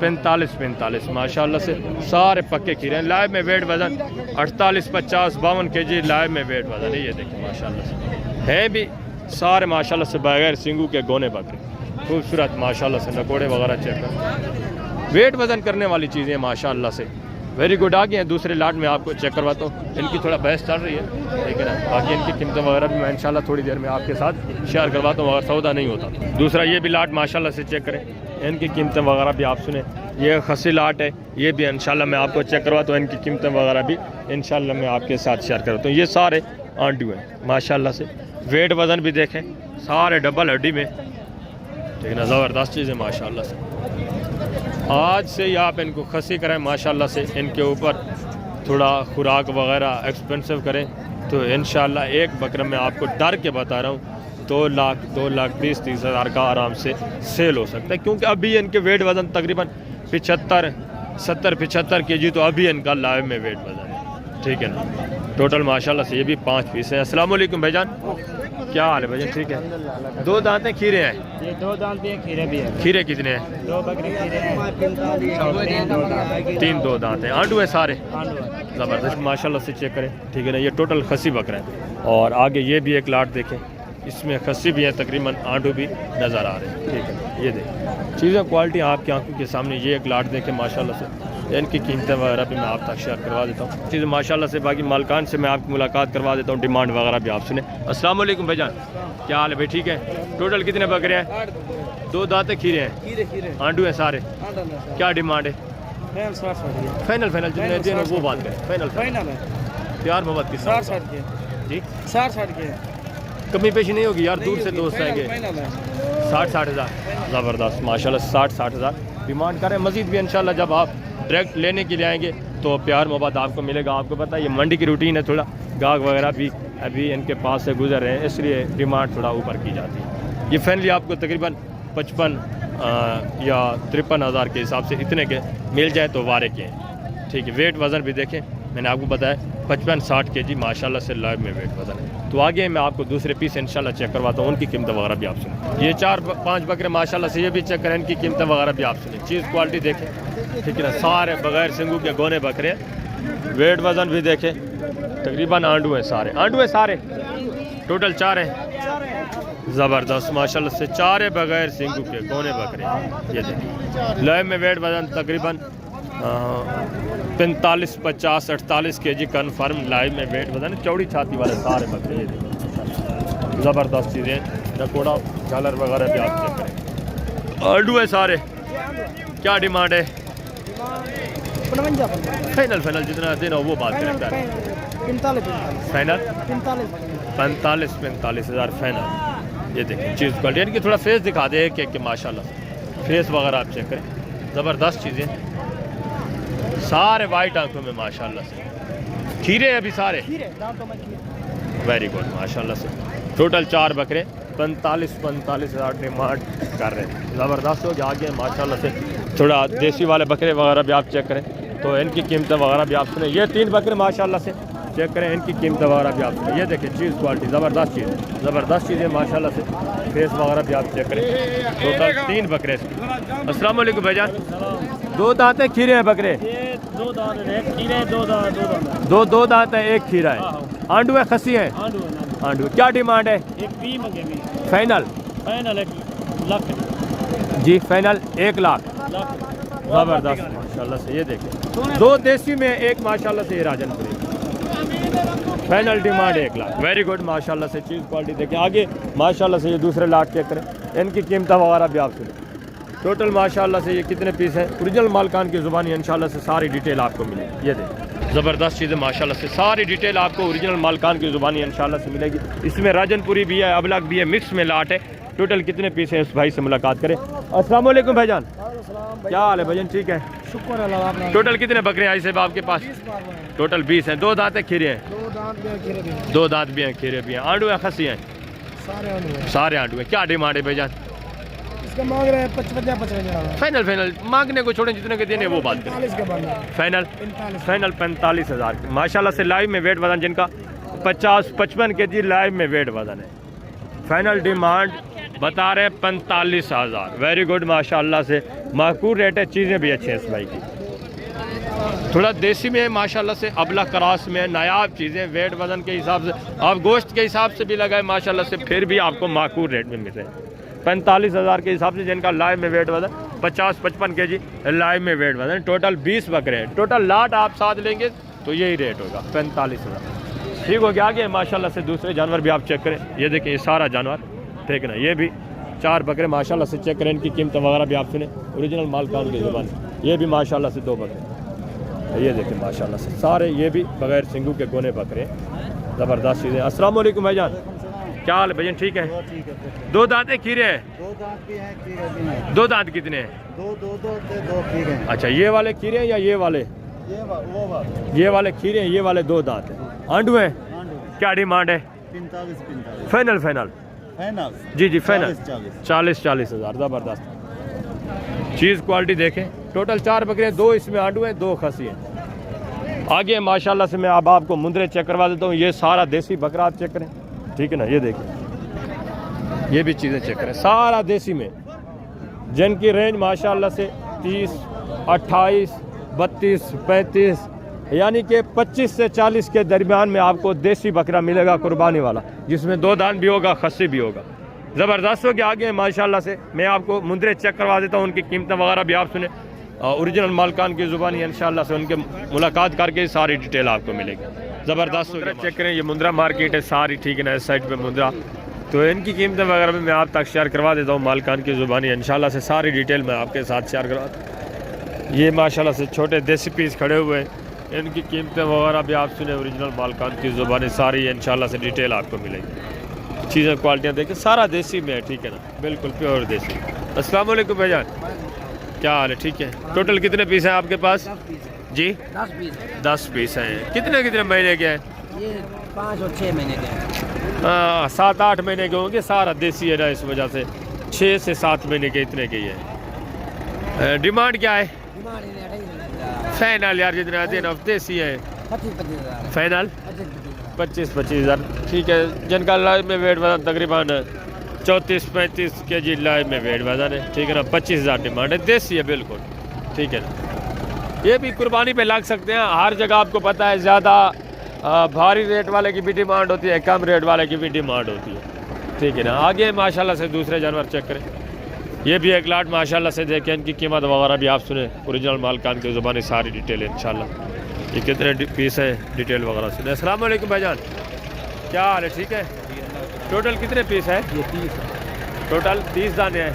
45 माशाल्लाह से। सारे पक्के खीरे हैं। लाइव में वेट वज़न 48, 50, 52 kg लाइव में वेट वज़न है। ये देखिए माशाल्लाह से हैं भी सारे माशाल्लाह से बगैर सिंगू के गोने बकरे, खूबसूरत माशाल्लाह से। नकोड़े वगैरह चेक कर, वेट वज़न करने वाली चीज़ें माशाल्लाह से। Very good. आगे हैं दूसरे लाट में आपको चेक करवाता हूँ। इनकी थोड़ा बहस चल रही है, ठीक है ना। बाकी इनकी कीमतें वगैरह भी मैं इंशाल्लाह थोड़ी देर में आपके साथ शेयर करवाता हूँ अगर सौदा नहीं होता। दूसरा ये भी लाट माशाल्लाह से चेक करें, इनकी कीमतें वगैरह भी आप सुने। ये खसी लाट है, ये भी इंशाल्लाह मैं आपको चेक करवाता हूँ। इनकी कीमतें वगैरह भी इंशाल्लाह मैं आपके साथ शेयर करवाता हूँ। ये सारे आंडू हैं माशाल्लाह से। वेट वज़न भी देखें, सारे डबल हड्डी में, ठीक है ना। ज़बरदस्त चीज़ है माशाल्लाह से। आज से ही आप इनको खसी करें माशाल्लाह से, इनके ऊपर थोड़ा खुराक वगैरह एक्सपेंसिव करें तो इंशाल्लाह एक बकरा मैं आपको डर के बता रहा हूँ 2 लाख 20-30 हज़ार का आराम से सेल हो सकता है। क्योंकि अभी इनके वेट वज़न तकरीबन 75 kg, तो अभी इनका लाइव में वेट वज़न है, ठीक है ना। टोटल माशाल्लाह से ये भी 5 पीस हैं। अस्सलाम वालेकुम भाईजान, क्या हाल है भाईजान? ठीक है। 2 दांत हैं, खीरे हैं? ये 2 दांत भी हैं, खीरे भी हैं। खीरे कितने हैं? 2 बकरे खीरे हैं। 3 2 दांत हैं। आंडू है सारे? आंडू है। ज़बरदस्त माशाल्लाह से चेक करें, ठीक है ना। ये टोटल खसी बकरा है। और आगे ये भी एक लाट देखें, इसमें खसी भी है, तकरीबन आंडू भी नज़र आ रहे हैं, ठीक है। ये देखें चीज़ें क्वालिटी आपकी आंखों के सामने। ये एक लाट देखें माशाल्लाह से, इनकी कीमतें वगैरह भी मैं आप तक शेयर करवा देता हूँ चीज़ें माशाल्लाह से। बाकी मालकान से मैं आपकी मुलाकात करवा देता हूँ, डिमांड वगैरह भी आप सुने। अस्सलाम वालेकुम भाईजान, क्या हाल है भाई? ठीक है। टोटल कितने बकरे हैं? 2 दांत खीरे हैं? आंडू हैं सारे? क्या डिमांड है? फाइनल जितने दें वो बात करें। फाइनल है, प्यार मोहब्बत की 60 के जी, 60 के कमी पेशी नहीं होगी यार, दूर से दोस्त आएंगे। 60 हज़ार। ज़बरदस्त माशाल्लाह, 60 हज़ार डिमांड करें। मज़ीद भी इंशाल्लाह जब आप डायरेक्ट लेने के लिए आएंगे तो प्यार मोहब्बत आपको मिलेगा। आपको पता है ये मंडी की रूटीन है, थोड़ा गाहक वगैरह भी अभी इनके पास से गुजर रहे हैं, इसलिए डिमांड थोड़ा ऊपर की जाती है। ये फैनली आपको तकरीबन 55 या 53 हज़ार के हिसाब से इतने के मिल जाए तो वारे के हैं, ठीक है। वेट वज़न भी देखें, मैंने आपको बताया 55-60 kg माशाल्लाह से लाइव में वेट वज़न है। तो आगे मैं आपको दूसरे पीस इंशाल्लाह चेक करवाता हूँ, उनकी कीमत वगैरह भी आप सुने। ये 4-5 बकरे माशाल्लाह से, ये भी चेक करें, इनकी कीमत वगैरह भी आप सुने। चीज़ क्वालिटी देखें, ठीक है ना। सारे बगैर सिंगू के गोने बकरे, वेट वज़न भी देखें, तकरीबन आंडू हैं सारे। आंडू हैं सारे? टोटल 4 हैं। ज़बरदस्त माशाल्लाह से, 4 बगैर सिंगू के गोने बकरे। ये देखिए लाइव में वेट वज़न तकरीबन 45, 50, 48 kg कन्फर्म लाइव में वेट वज़न। चौड़ी छाती वाले सारे बकरे, ये देखिए ज़बरदस्त चीज़ें। नकोड़ा झालर वगैरह भी आप चेक करें। आंडू है सारे? क्या डिमांड है? फाइनल जितना देना वो बात करें। फाइनल 45 हज़ार फाइनल। ये देखें चीज़ क्वालिटी, यानी कि थोड़ा फेस दिखा दे एक माशाल्लाह, फेस वगैरह आप चेक करें। ज़बरदस्त चीज़ें, सारे वाइट आंखों में माशाल्लाह से। खीरे अभी सारे? वेरी गुड माशाल्लाह से। टोटल 4 बकरे 45 हज़ार डिमांड कर रहे हैं। ज़बरदस्त हो गया। आगे माशाल्लाह से थोड़ा देसी वाले बकरे वगैरह भी आप चेक करें तो इनकी कीमतें वगैरह भी आप सुने। ये 3 बकरे माशाल्लाह से चेक करें, इनकी कीमतें वगैरह भी आप सुने। ये देखिए चीज़ क्वालिटी ज़बरदस्त चीज़ है माशाल्लाह से। फेस वगैरह भी आप चेक करें। टोटल 3 बकरे। अस्सलाम वालेकुम भाईजान। 2 दांत है खीरे हैं बकरे? 2 दांत है, खीरे 2 दांत। 2 दांत है, 1 खीरा है। आंडू है, खसी है? आंडू। क्या डिमांड है? एक 20 मंगे में फाइनल? फाइनल 1 लाख जी फाइनल 1 लाख। लाख। ज़बरदस्त माशाल्लाह से। ये देखिए 2 देसी में 1 माशाल्लाह से ये Rajanpuri. Final demand 1 lakh. Very good माशाल्लाह से। चीज़ क्वालिटी देखिए। आगे माशाल्लाह से ये दूसरे लाट चेक करें, इनकी कीमत वगैरह भी आप सुने। टोटल माशाल्लाह से ये कितने पीस हैं? ओरिजिनल मालकान की ज़ुबानी इंशाल्लाह से सारी डिटेल आपको मिलेगी। ये देखिए ज़बरदस्त चीज़ें माशाल्लाह से सारी डिटेल आपको ओरिजिनल मालकान की ज़ुबानी इंशाल्लाह से मिलेगी। इसमें राजनपुरी भी है, अबलग भी है, मिक्स में लाट है। टोटल कितने पीस हैं? उस भाई से मुलाकात करें। अस्सलाम वालेकुम भाईजान। क्या हाल है भाईजान? ठीक है, शुक्र अल्लाह। टोटल कितने बकरे आई साहब आपके पास? टोटल 20 हैं। 2 दांत है, खीरे हैं? 2 दांत भी हैं, खीरे भी हैं। 2 दांत भी हैं, खीरे भी हैं। आंडू है, खसी हैं? सारे आंडू हैं। क्या डिमांड है भाईजान? इसका मांग रहे हैं 55 फाइनल मांगने को छोड़ें, जितने के देने वो बात करें। 45 के बंदा। फाइनल 45 हज़ार माशाल्लाह से। लाइव में वेट वजन जिनका 50-55 kg लाइव में वेट वजन है। फाइनल डिमांड बता रहे 45 हज़ार। वेरी गुड माशाल्लाह से। माकूल रेट है, चीज़ें भी अच्छी हैं इस भाई की। थोड़ा देसी में माशाल्लाह से, अबला क्रास में नायाब चीज़ें। वेट वजन के हिसाब से, आप गोश्त के हिसाब से भी लगाए माशाल्लाह से, फिर भी आपको माकूल रेट में मिल रहे हैं। 45 हज़ार के हिसाब से जिनका लाइव में वेट वजन 50-55 kg लाइव में वेट वजन। टोटल 20 बकरे हैं। टोटल लाट आप साथ लेंगे तो यही रेट होगा 45 हज़ार। ठीक हो गया। आगे माशाल्लाह से दूसरे जानवर भी आप चेक करें। ये देखिए ये सारा जानवर ठीक है ना। ये भी 4 बकरे माशाल्लाह से चेक करें, इनकी कीमत वगैरह भी आप सुने ओरिजिनल मालकान की ज़ुबान। ये भी माशाल्लाह से 2 बकरे। ये देखिए माशाल्लाह से सारे, ये भी बगैर सिंगू के गोने बकरे। ज़बरदस्त चीज़ें। अस्सलाम वालेकुम भाईजान। क्या हाल है भाईजान? ठीक है। 2 दांत है, खीरे हैं? 2 दांत भी हैं, खीरे भी हैं। 2 दांत कितने हैं? 2 खीरे हैं। अच्छा, ये वाले खीरे हैं या ये वाले? ये वाले खीरे हैं, ये वाले 2 दांत हैं। आंडू हैं? क्या डिमांड है? 45 फाइनल जी फाइनल 40 हज़ार। ज़बरदस्त चीज़ क्वालिटी देखें। टोटल 4 बकरे, 2 इसमें आंडू हैं, 2 खसी हैं। आगे माशाल्लाह से मैं अब आपको मुंदरे चेक करवा देता हूँ। ये सारा देसी बकरा आप चेक करें, ठीक है ना। ये देखिए ये भी चीज़ें चेक करें, सारा देसी में, जिनकी रेंज माशाल्लाह से 30, 28, 32, 35 यानी कि 25 से 40 के दरमियान में आपको देसी बकरा मिलेगा कुर्बानी वाला, जिसमें 2 दांत भी होगा, खस्सी भी होगा। ज़बरदस्त हो गया। आगे माशाल्लाह से मैं आपको मुंदरे चेक करवा देता हूँ, उनकी कीमतें वगैरह भी आप सुने ओरिजिनल मालकान की ज़ुबानी इंशाल्लाह से। उनके मुलाकात करके सारी डिटेल आपको मिलेगी। ज़बरदस्त मुंदरा चेक करें। ये मुंदरा मार्केट है सारी, ठीक है ना। इस साइड पे मुंदरा, तो इनकी कीमतें वगैरह भी मैं आप तक शेयर करवा देता हूँ मालकान की ज़ुबानी इंशाल्लाह से। सारी डिटेल मैं आपके साथ शेयर करवा। ये माशाल्लाह से छोटे देसी पीस खड़े हुए हैं, इनकी कीमतें वगैरह भी आप सुने ओरिजिनल मालकान की ज़ुबानी सारी इंशाल्लाह से डिटेल आपको मिलेगी। चीज़ें क्वालिटियाँ देखें, सारा देसी में है, ठीक है ना, बिल्कुल प्योर देसी। अस्सलाम वालेकुम भाईजान। क्या हाल है? ठीक है। टोटल कितने पीस हैं आपके पास? जी 10 पीस हैं। कितने महीने के हैं? ये 5 और 6 महीने के हैं। 7-8 महीने के होंगे। सारा देसी है ना, इस वजह से 6 से 7 महीने के इतने के ही है। डिमांड क्या है? फाइनल यार जितना देना देसी है। 25 फाइनल 25 हज़ार। ठीक है। जिनका लाइव में वेट वजन तकरीबन 34-35 kg लाइव में वेट वजन है, ठीक है ना। 25 हज़ार डिमांड है, देसी है बिल्कुल, ठीक है ना। ये भी कुर्बानी पे लग सकते हैं। हर जगह आपको पता है ज़्यादा भारी रेट वाले की भी डिमांड होती है, कम रेट वाले की भी डिमांड होती है, ठीक है ना। आगे माशाल्लाह से दूसरे जानवर चेक करें। ये भी 1 लाट माशाल्लाह से देखें, इनकी कीमत वगैरह भी आप सुने ओरिजिनल मालकान की ज़ुबानी सारी डिटेल है इंशाल्लाह। ये कितने पीस है डिटेल वगैरह सुने। अस्सलाम वालेकुम भाईजान। क्या हाल है? ठीक है। टोटल कितने पीस है? ये 30 टोटल 30 दाने हैं।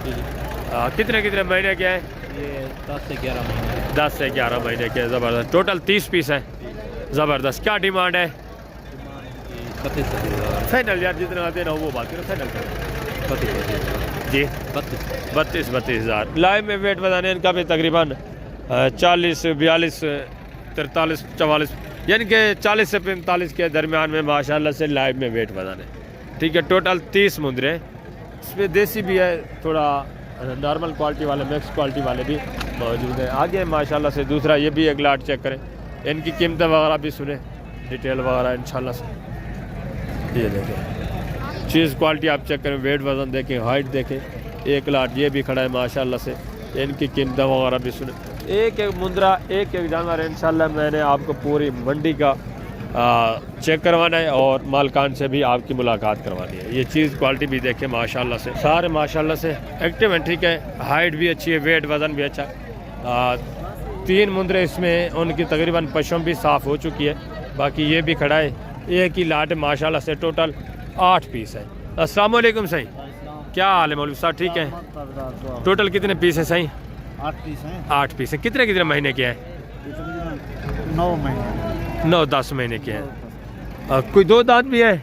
कितने महीने के हैं? ये 10 से 11 महीने। 10 से 11 महीने के। ज़बरदस्त। टोटल 30 पीस है। ज़बरदस्त। क्या डिमांड है? 35 फाइनल यार जितना देना हो वो बात करो, फाइनल करो जी। 32 हज़ार। लाइव में वेट बताने इनका भी तकरीबन 40, 42, 43, 44 यानी कि 40 से 45 के दरमियान में माशाल्लाह से लाइव में वेट बताने। ठीक है। टोटल 30 मुंदरे हैं। इसमें देसी भी है, थोड़ा नॉर्मल क्वालिटी वाले, मिक्स क्वालिटी वाले भी मौजूद हैं। आगे माशाल्लाह से दूसरा ये भी एक लाट चेक करें, इनकी कीमतें वगैरह भी सुने, डिटेल वगैरह इंशाल्लाह से। ये देखें चीज़ क्वालिटी आप चेक करें, वेट वज़न देखें, हाइट देखें। एक लाट ये भी खड़ा है माशाल्लाह से, इनकी कीमतें वगैरह भी सुने। एक एक मुंदरा, एक एक जानवर है। इंशाल्लाह मैंने आपको पूरी मंडी का चेक करवाना है और मालकान से भी आपकी मुलाकात करवानी है। ये चीज़ क्वालिटी भी देखें माशाल्लाह से, सारे माशाल्लाह से एक्टिव हैं, ठीक है। हाइट भी अच्छी है, वेट वज़न भी अच्छा है। 3 मुंदरे इसमें, उनकी तकरीबन पशम भी साफ़ हो चुकी है। बाकी ये भी खड़ा है, एक ही लाट है माशाल्लाह से। टोटल 8 पीस है। अस्सलाम वालेकुम सही, क्या हाल है मौलवी साहब, ठीक है। टोटल कितने पीस है सही? 8 पीस हैं। 8 पीस है। कितने कितने महीने के हैं? 9 महीने। 9-10 महीने के हैं। कोई 2 दांत भी है?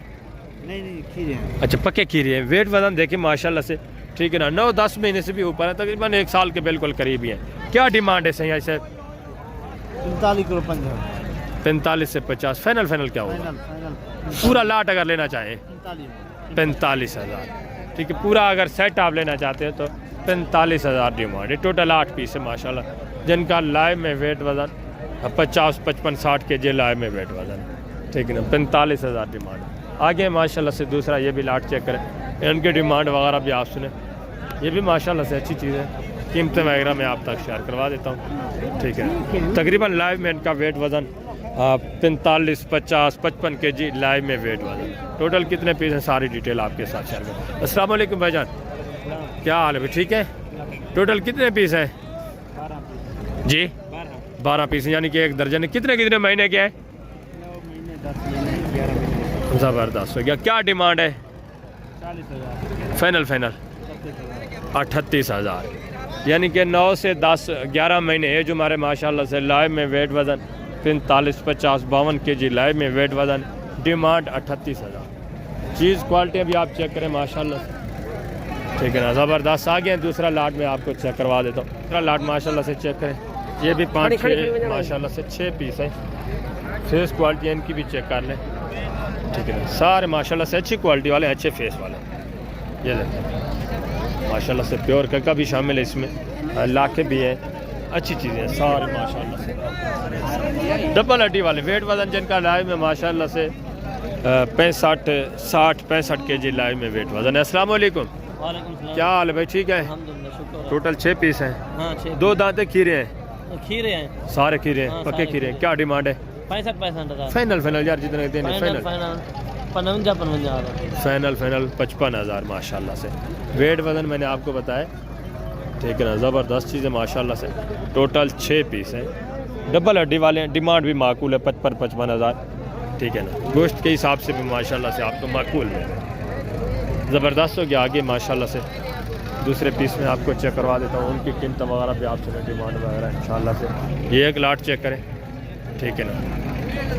नहीं खीरे हैं। अच्छा, पक्के खीरे हैं। वेट वजन देखिए माशाल्लाह से, ठीक है ना। 9-10 महीने से भी ऊपर है, तकरीबन 1 साल के बिल्कुल करीब ही है। क्या डिमांड है सही ऐसे? 45 किलो 45 से 50 फाइनल क्या होगा? पूरा लाट अगर लेना चाहें 45,000, ठीक है। पूरा अगर सेट आप लेना चाहते हैं तो 45,000 डिमांड है। टोटल 8 पीस है माशाल्लाह, जिनका लाइव में वेट वज़न 50, 55, 60 के जी लाइव में वेट वज़न, ठीक है ना। 45,000 डिमांड है। आगे माशाल्लाह से दूसरा ये भी लाट चेक करें, इनकी डिमांड वगैरह भी आप सुने। ये भी माशाल्लाह से अच्छी चीज़ है। कीमतें वगैरह मैं आप तक शेयर करवा देता हूँ, ठीक है। तकरीबन लाइव में इनका वेट वज़न 45, 50, 55 के जी लाइव में वेट वज़न। टोटल कितने पीस हैं सारी डिटेल आपके साथ शेयर करें। अस्सलाम वालेकुम भाईजान, क्या हाल है भाई, ठीक है। टोटल कितने पीस हैं जी? 12 पीस, यानी कि 1 दर्जन। कितने कितने महीने के हैं? ज़बरदस्त हो गया। क्या डिमांड है? 40,000 फाइनल 38,000, यानी कि 9 से 10, 11 महीने है जो हमारे माशाल्लाह से लाइव में वेट वज़न 45, 50, 52 के जी लाइव में वेट वज़न। डिमांड 38,000। चीज़ क्वालिटी अभी आप चेक करें माशाल्लाह से, ठीक है ना। ज़बरदस्त। आगे दूसरा लाट में आपको चेक करवा देता हूँ। दूसरा लाट माशाल्लाह से चेक करें, ये भी 5-6 माशाल्लाह से 6 पीस है। फेस क्वालिटी इनकी भी चेक कर लें, ठीक है ना। सारे माशाल्लाह से अच्छी क्वालिटी वाले, अच्छे फेस वाले। ये देखें माशाल्लाह से प्योर का भी शामिल है इसमें, लाखे भी है, अच्छी चीज़ें हैं सारे माशाल्लाह से। डबल हड्डी वाले, वेट वज़न जिनका लाइव में माशाल्लाह से 60-65 के जी लाइव में वेट वज़न है। अस्सलाम वालेकुम, क्या हाल है भाई, ठीक है। टोटल 6 पीस हैं। हाँ, 6 2 दांते खीरे हैं? खीरे हैं, सारे खीरे हैं, हाँ, पक्के सारे खीरे हैं। क्या डिमांड है? 65,000 फाइनल यार, जितने देने फाइनल 55,000 फाइनल 55,000 माशाल्लाह से। वेट वज़न मैंने आपको बताया, ठीक है ना। ज़बरदस्त चीज़ है माशाल्लाह से। टोटल 6 पीस हैं, डबल हड्डी वाले हैं। डिमांड भी माकूल है, 55,000, ठीक है ना। गोश्त के हिसाब से भी माशाल्लाह से आपको माकूल में ज़बरदस्त हो गया। आगे माशाल्लाह से दूसरे पीस में आपको चेक करवा देता हूँ, उनकी कीमत वगैरह भी आपसे डिमांड वगैरह इंशाल्लाह से। ये एक लाट चेक करें, ठीक है ना।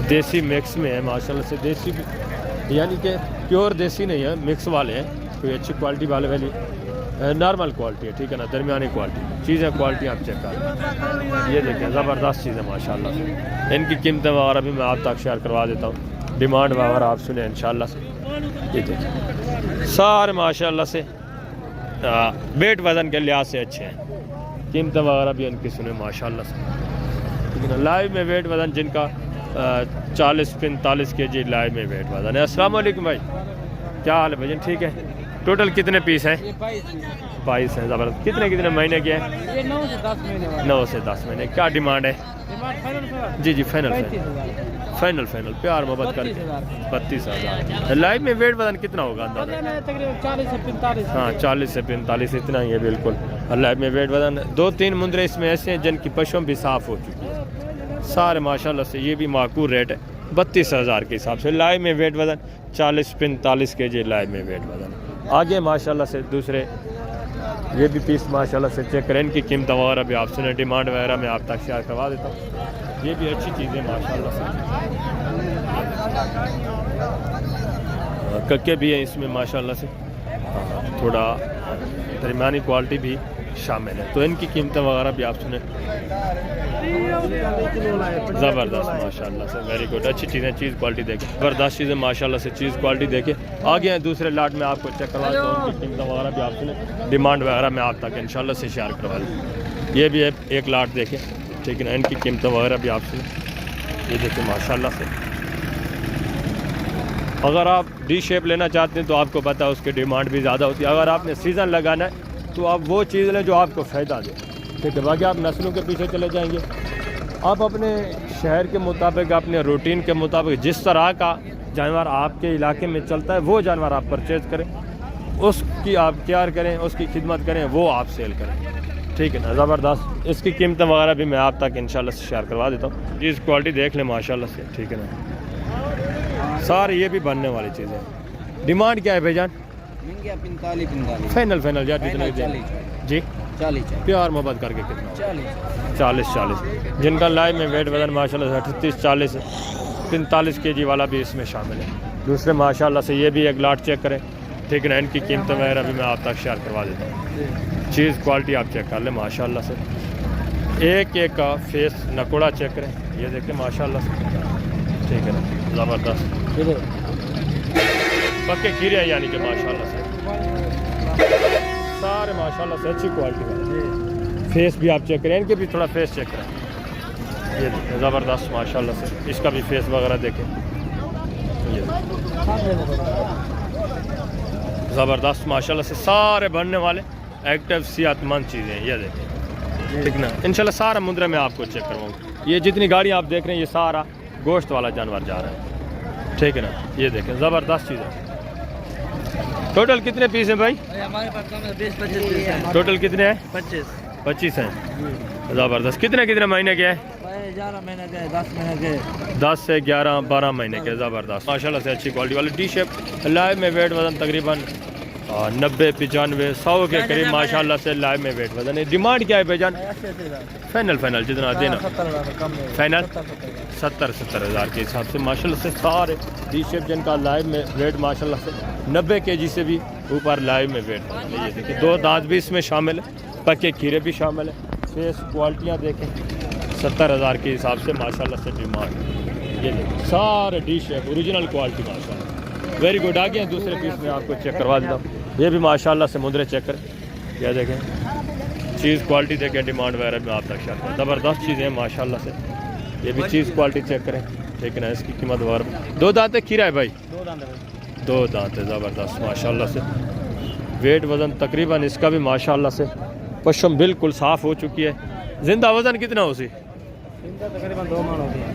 देसी मिक्स में है माशाल्लाह से, देसी भी यानी कि प्योर देसी नहीं है, मिक्स वाले हैं। कोई अच्छी क्वालिटी वाली नॉर्मल क्वालिटी है, ठीक है ना, दरमियानी क्वालिटी चीज़ है। क्वालिटी आप चेक करें, ये देखें ज़बरदस्त चीज़ है माशाल्लाह से। इनकी कीमतें वगैरह भी मैं आप तक शेयर करवा देता हूँ, डिमांड वगैरह आप सुने इंशाल्लाह से। ये देखें सारे माशाल्लाह से वेट वज़न के लिहाज से अच्छे हैं। कीमतें वगैरह भी इनकी सुने माशाल्लाह से, ठीक है ना। लाइव में वेट वज़न जिनका 40-45 के जी लाइव में वेट वज़न है। अस्सलाम वालेकुम भाई, क्या हाल है भाई, ठीक है। टोटल कितने पीस हैं? 22 हैं। ज़बरदस्त। कितने कितने महीने के हैं? ये 9 से 10 महीने। 9 से 10 महीने। क्या डिमांड है? जी फाइनल प्यार मोहब्बत कर 32,000। लाइव में वेट वज़न कितना होगा अंदाज़ा? तकरीबन 40 से 45। हाँ, 40 से 45 इतना ही है बिल्कुल। और लाइव में वेट वज़न 2-3 मुंदरे इसमें ऐसे हैं जिनकी पशम भी साफ़ हो चुकी है सारे माशाल्लाह से। ये भी माकूल रेट है 32,000 के हिसाब से। लाइव में वेट वज़न 40-45 के जी लाइव में वेट वज़न। आगे माशाल्लाह से दूसरे ये भी पीस माशाल्लाह से चेक करें, इनकी कीमत वगैरह भी आप सुने, डिमांड वगैरह मैं आप तक शेयर करवा देता हूँ। ये भी अच्छी चीज़ें माशाल्लाह से। कक्के भी हैं इसमें माशाल्लाह से, थोड़ा दरमियानी क्वालिटी भी शामिल है। तो इनकी कीमतें वगैरह भी आप सुने। ज़बरदस्त माशाल्लाह से, वेरी गुड। अच्छी चीज़ें, चीज़ क्वालिटी देखें, ज़बरदस्त चीज़ें माशाल्लाह से, चीज़ क्वालिटी देखें। आगे हैं दूसरे लाट में आपको चेक करवा देता हूँ, उनकी कीमत वगैरह भी आप सुने, डिमांड वगैरह मैं आप तक इंशाल्लाह से शेयर करवा दूँ। ये भी है एक लाट देखें, ठीक है ना, इनकी कीमत वगैरह भी आप सुने। ये देखें माशाल्लाह से, अगर आप डी शेप लेना चाहते हैं तो आपको पता है उसकी डिमांड भी ज़्यादा होती है। अगर आपने सीज़न लगाना है तो आप वो चीज़ लें जो आपको फ़ायदा दे, ठीक है। बाकी आप नस्लों के पीछे चले जाएंगे, आप अपने शहर के मुताबिक, अपने रूटीन के मुताबिक जिस तरह का जानवर आपके इलाके में चलता है वो जानवर आप परचेज़ करें, उसकी आप केयर करें, उसकी खिदमत करें, वो आप सेल करें, ठीक है ना। ज़बरदस्त इसकी कीमत वगैरह भी मैं आप तक इंशाल्लाह से शेयर करवा देता हूँ। चीज़ क्वालिटी देख लें माशाल्लाह से, ठीक है ना। सारे ये भी बनने वाली चीज़ें हैं। डिमांड क्या है भाईजान? 45 फाइनल यार जितने जी 40 प्यार मोहब्बत करके कितना? 40 जिनका लाइव में वेट वजन माशाल्लाह से 38 40 45 kg वाला भी इसमें शामिल है। दूसरे माशाल्लाह से ये भी एक लाट चेक करें, ठीक है ना। इनकी कीमत वगैरह भी मैं आप तक शेयर करवा देता हूँ। चीज़ क्वालिटी आप चेक कर लें माशाल्लाह से, एक एक का फेस नकोड़ा चेक करें, ये देखें माशाल्लाह से, ठीक है ना। ज़बरदस्त पक्के खीरे हैं यानी कि माशाल्लाह से, सारे माशाल्लाह से अच्छी क्वालिटी का। फेस भी आप चेक करें, इनके भी थोड़ा फेस चेक करें, ये देखें ज़बरदस्त माशाल्लाह से, इसका भी फेस वगैरह देखें, ये ज़बरदस्त माशाल्लाह से, सारे बनने वाले एक्टिव सेहतमंद चीज़ें हैं। ये देखें, ठीक ना। इंशाल्लाह सारा मुंद्रे में आपको चेक करवाऊँ। ये जितनी गाड़ी आप देख रहे हैं ये सारा गोश्त वाला जानवर जा रहा है, ठीक है ना। ये देखें ज़बरदस्त चीज़ है। टोटल कितने पीस हैं भाई? हमारे पास 20-25 पीस है। टोटल कितने हैं? 25 हैं। ज़बरदस्त। कितने महीने के हैं? 11 महीने के, 10 महीने के, 10 से 11-12 महीने के। ज़बरदस्त माशाल्लाह से अच्छी क्वालिटी वाले टी शेप। लाइव में वेट वजन तकरीबन 90-95-100 के करीब माशाल्लाह से लाइव में वेट वजन है। डिमांड क्या है भाईजान? फाइनल जितना देना फाइनल 70 हज़ार के हिसाब से माशाल्लाह से सारे टी शेप जिनका लाइव में वेट माशाल्लाह से 90 kg से भी ऊपर लाइव में वेट है। ये देखिए 2 दांत भी इसमें शामिल है, पक्के खीरे भी शामिल है। फेस क्वालिटियाँ देखें 70 हज़ार के हिसाब से माशाल्लाह से डिमांड। ये देखिए सारे डी शेप ओरिजिनल क्वालिटी माशाल्लाह, वेरी गुड। आगे हैं दूसरे पीस में आपको चेक करवा देता हूँ। ये भी माशाल्लाह से मुद्रे चेक करें, क्या देखें चीज़ क्वालिटी देखें, डिमांड वगैरह में आप तक शेयर। ज़बरदस्त चीज़ें हैं माशाल्लाह से। ये भी चीज़ क्वालिटी चेक करें, ठीक है ना। इसकी कीमत वगैरह 2 दांत खीरा है भाई, 2 दांत है। ज़बरदस्त माशाल्लाह से, वेट वज़न तकरीबन इसका भी माशाल्लाह से, पश्चिम बिल्कुल साफ़ हो चुकी है। जिंदा वज़न कितना हो सी? तकरीबन 2 मन होती है।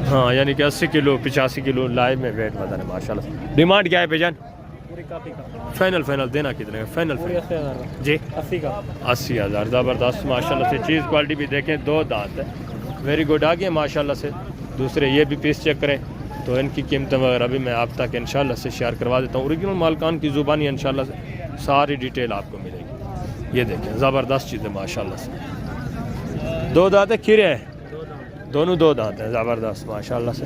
हाँ यानी कि 80 किलो 85 किलो लाइव में वेट वज़न है माशाल्लाह से। डिमांड क्या है भाईजान? पूरी कापी का फाइनल देना कितने का? फाइनल 80,000 जी 80 का 80,000। ज़बरदस्त माशाल्लाह से, चीज़ क्वालिटी भी देखें, 2 दांत है, वेरी गुड। आगे माशाल्लाह से दूसरे ये भी पीस चेक करें तो इनकी कीमत वगैरह भी मैं आप तक इंशाल्लाह से शेयर करवा देता हूँ। ओरिजिनल मालकान की ज़ुबानी इंशाल्लाह से सारी डिटेल आपको मिलेगी। ये देखें ज़बरदस्त चीज़ है माशाल्लाह से। 2 दांत खीरे हैं, दोनों 2 दांत हैं। ज़बरदस्त माशाल्लाह से।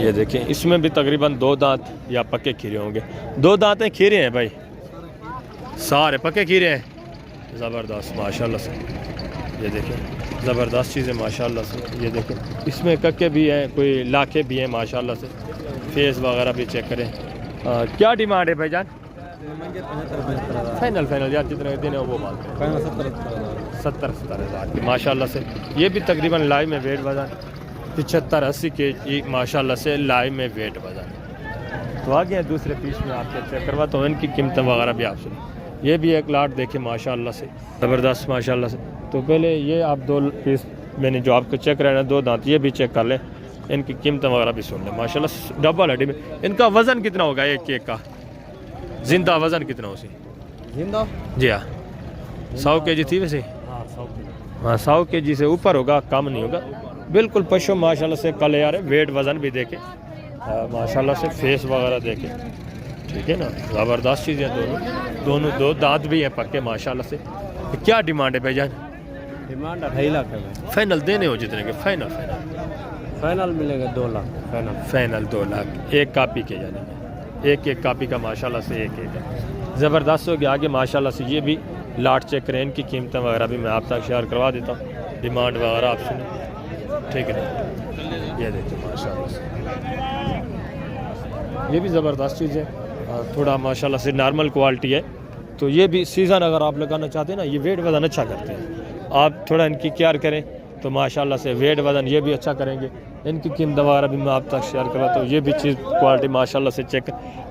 ये देखें इसमें भी तकरीबन 2 दांत या पक्के खीरे होंगे। 2 दांत खीरे हैं भाई, सारे पक्के खीरे हैं। ज़बरदस्त माशाल्लाह से। ये देखें ज़बरदस्त चीज़ है माशाल्लाह से। ये देखें इसमें कक्के भी हैं, कोई लाखे भी हैं माशाल्लाह से। फेस वगैरह भी चेक करें। क्या डिमांड है भाईजान? फाइनल यार जितने दिन है वो बात करें। 70 हज़ार की माशाल्लाह से। ये भी तकरीबन लाइव में वेट वजन 75-80 kg माशाल्लाह से लाइव में वेट वजन। तो आगे दूसरे पीस में आपसे चेक करवाता हूँ, इनकी कीमत वगैरह भी आप सुनिए। ये भी एक लाट देखें माशाल्लाह से, ज़बरदस्त माशाल्लाह से। तो पहले ये आप 2 पीस मैंने जो आपको चेक कराया 2 दांत, ये भी चेक कर लें, इनकी कीमत वगैरह भी सुन लें माशाल्लाह। डबल हड्डी में इनका वज़न कितना होगा? एक का जिंदा वज़न कितना हो सी? जिंदा जी हाँ 100 kg थी वैसे। हाँ 100 kg से ऊपर होगा, कम नहीं होगा। बिल्कुल पशु माशाल्लाह से कल यार वेट वज़न भी देखे माशाल्लाह से, फेस वगैरह देखे, ठीक है ना। ज़बरदस्त चीज़ें दोनों 2 दांत भी हैं पक्के माशाल्लाह से। क्या डिमांड है भाईजान? डिमांड 2.5 लाख है। फाइनल देने हो जितने के? फाइनल मिलेगा 2 लाख फाइनल 2 लाख। एक कापी के यानी एक कापी का माशाल्लाह से एक है। ज़बरदस्त हो गया। आगे माशाल्लाह से ये भी लाट चेक करें, इनकी कीमतें वगैरह भी मैं आप तक शेयर करवा देता हूँ। डिमांड वगैरह आप सुने, ठीक है ना। ये देखिए माशाल्लाह से ये भी ज़बरदस्त चीज़ है, थोड़ा माशाल्लाह से नॉर्मल क्वालिटी है। तो ये भी सीज़न अगर आप लगाना चाहते हैं ना, ये वेट वज़न अच्छा करते हैं। आप थोड़ा इनकी केयर करें तो माशाल्लाह से वेट वज़न ये भी अच्छा करेंगे। इनकी कीमत वगैरह भी मैं आप तक शेयर करवाता हूँ। ये भी चीज़ क्वालिटी माशाल्लाह से चेक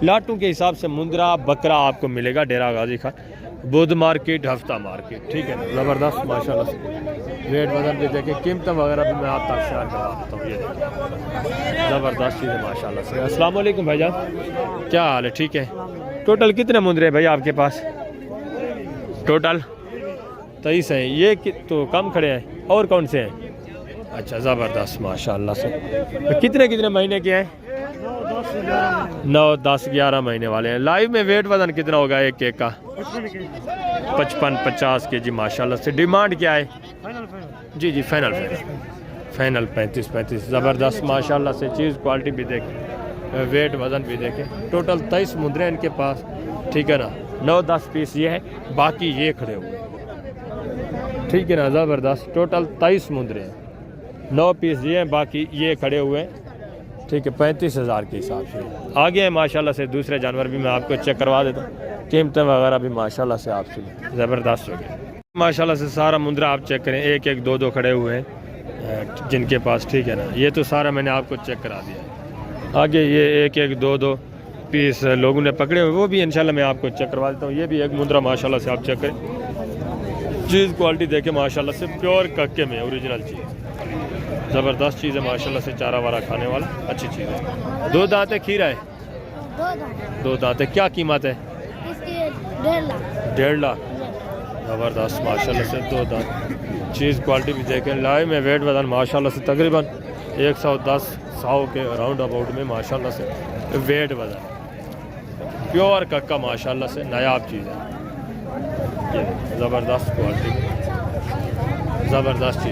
लाटों के हिसाब से मुंद्रा बकरा आपको मिलेगा डेरा गाजी खान, बुध मार्केट, हफ्ता मार्केट, ठीक है। ज़बरदस्त माशाल्लाह से वेट वज़न भी देखें, कीमत वगैरह भी मैं आप तक शेयर करवा देता हूँ। ये देखिए ज़बरदस्त चीज़ है माशाल्लाह से। अस्सलाम वालेकुम भाईजान, क्या हाल है? ठीक है। टोटल कितने मुंद्रे भाई आपके पास? टोटल 23 हैं। ये तो कम खड़े हैं, और कौन से हैं? अच्छा ज़बरदस्त माशाल्लाह से। तो कितने महीने के हैं? 9, 10, 11 महीने वाले हैं। लाइव में वेट वज़न कितना होगा एक केक का? 55-50 के जी माशाल्लाह से। डिमांड क्या है? जी जी फाइनल 35। ज़बरदस्त माशाल्लाह से। चीज़ क्वालिटी भी देखें, वेट वज़न भी देखें। टोटल 23 मुंद्रे इनके पास, ठीक है ना। 9-10 पीस ये है, बाकी ये खड़े हुए, ठीक है ना। ज़बरदस्त टोटल 23 मुंद्रे हैं, 9 पीस ये हैं, बाकी ये खड़े हुए हैं, ठीक है। 35,000 के हिसाब से आगे हैं माशाल्लाह से। दूसरे जानवर भी मैं आपको चेक करवा देता हूँ, कीमतें वगैरह भी माशाल्लाह से आपसे ज़बरदस्त हो गए माशाल्लाह से। सारा मुंद्रा आप चेक करें, 1-1, 2-2 खड़े हुए हैं जिनके पास, ठीक है ना। ये तो सारा मैंने आपको चेक करा दिया है। आगे ये 1-1, 2-2 पीस लोगों ने पकड़े हुए, वो भी इंशाल्लाह मैं आपको चेक करवा देता हूँ। ये भी एक मुंद्रा माशाल्लाह से आप चेक करें, चीज़ क्वालिटी देखें माशाल्लाह से। प्योर कक्के में ओरिजिनल चीज़, ज़बरदस्त चीज़ है माशाल्लाह से। चारा वारा खाने वाला अच्छी चीज़ है। 2 दांत है, खीरा है? 2 दांत है। क्या कीमत है? 1.5 लाख। ज़बरदस्त माशाल्लाह से 2 दांत। चीज़ क्वालिटी भी देखें। लाइव में वेट वज़न माशाल्लाह से तकरीबन 110-100 के राउंड अबाउट में माशाल्लाह से वेट वज़न। प्योर कक्का माशाल्लाह से नायाब चीज़ है। ये ज़बरदस्त क्वालिटी, ज़बरदस्त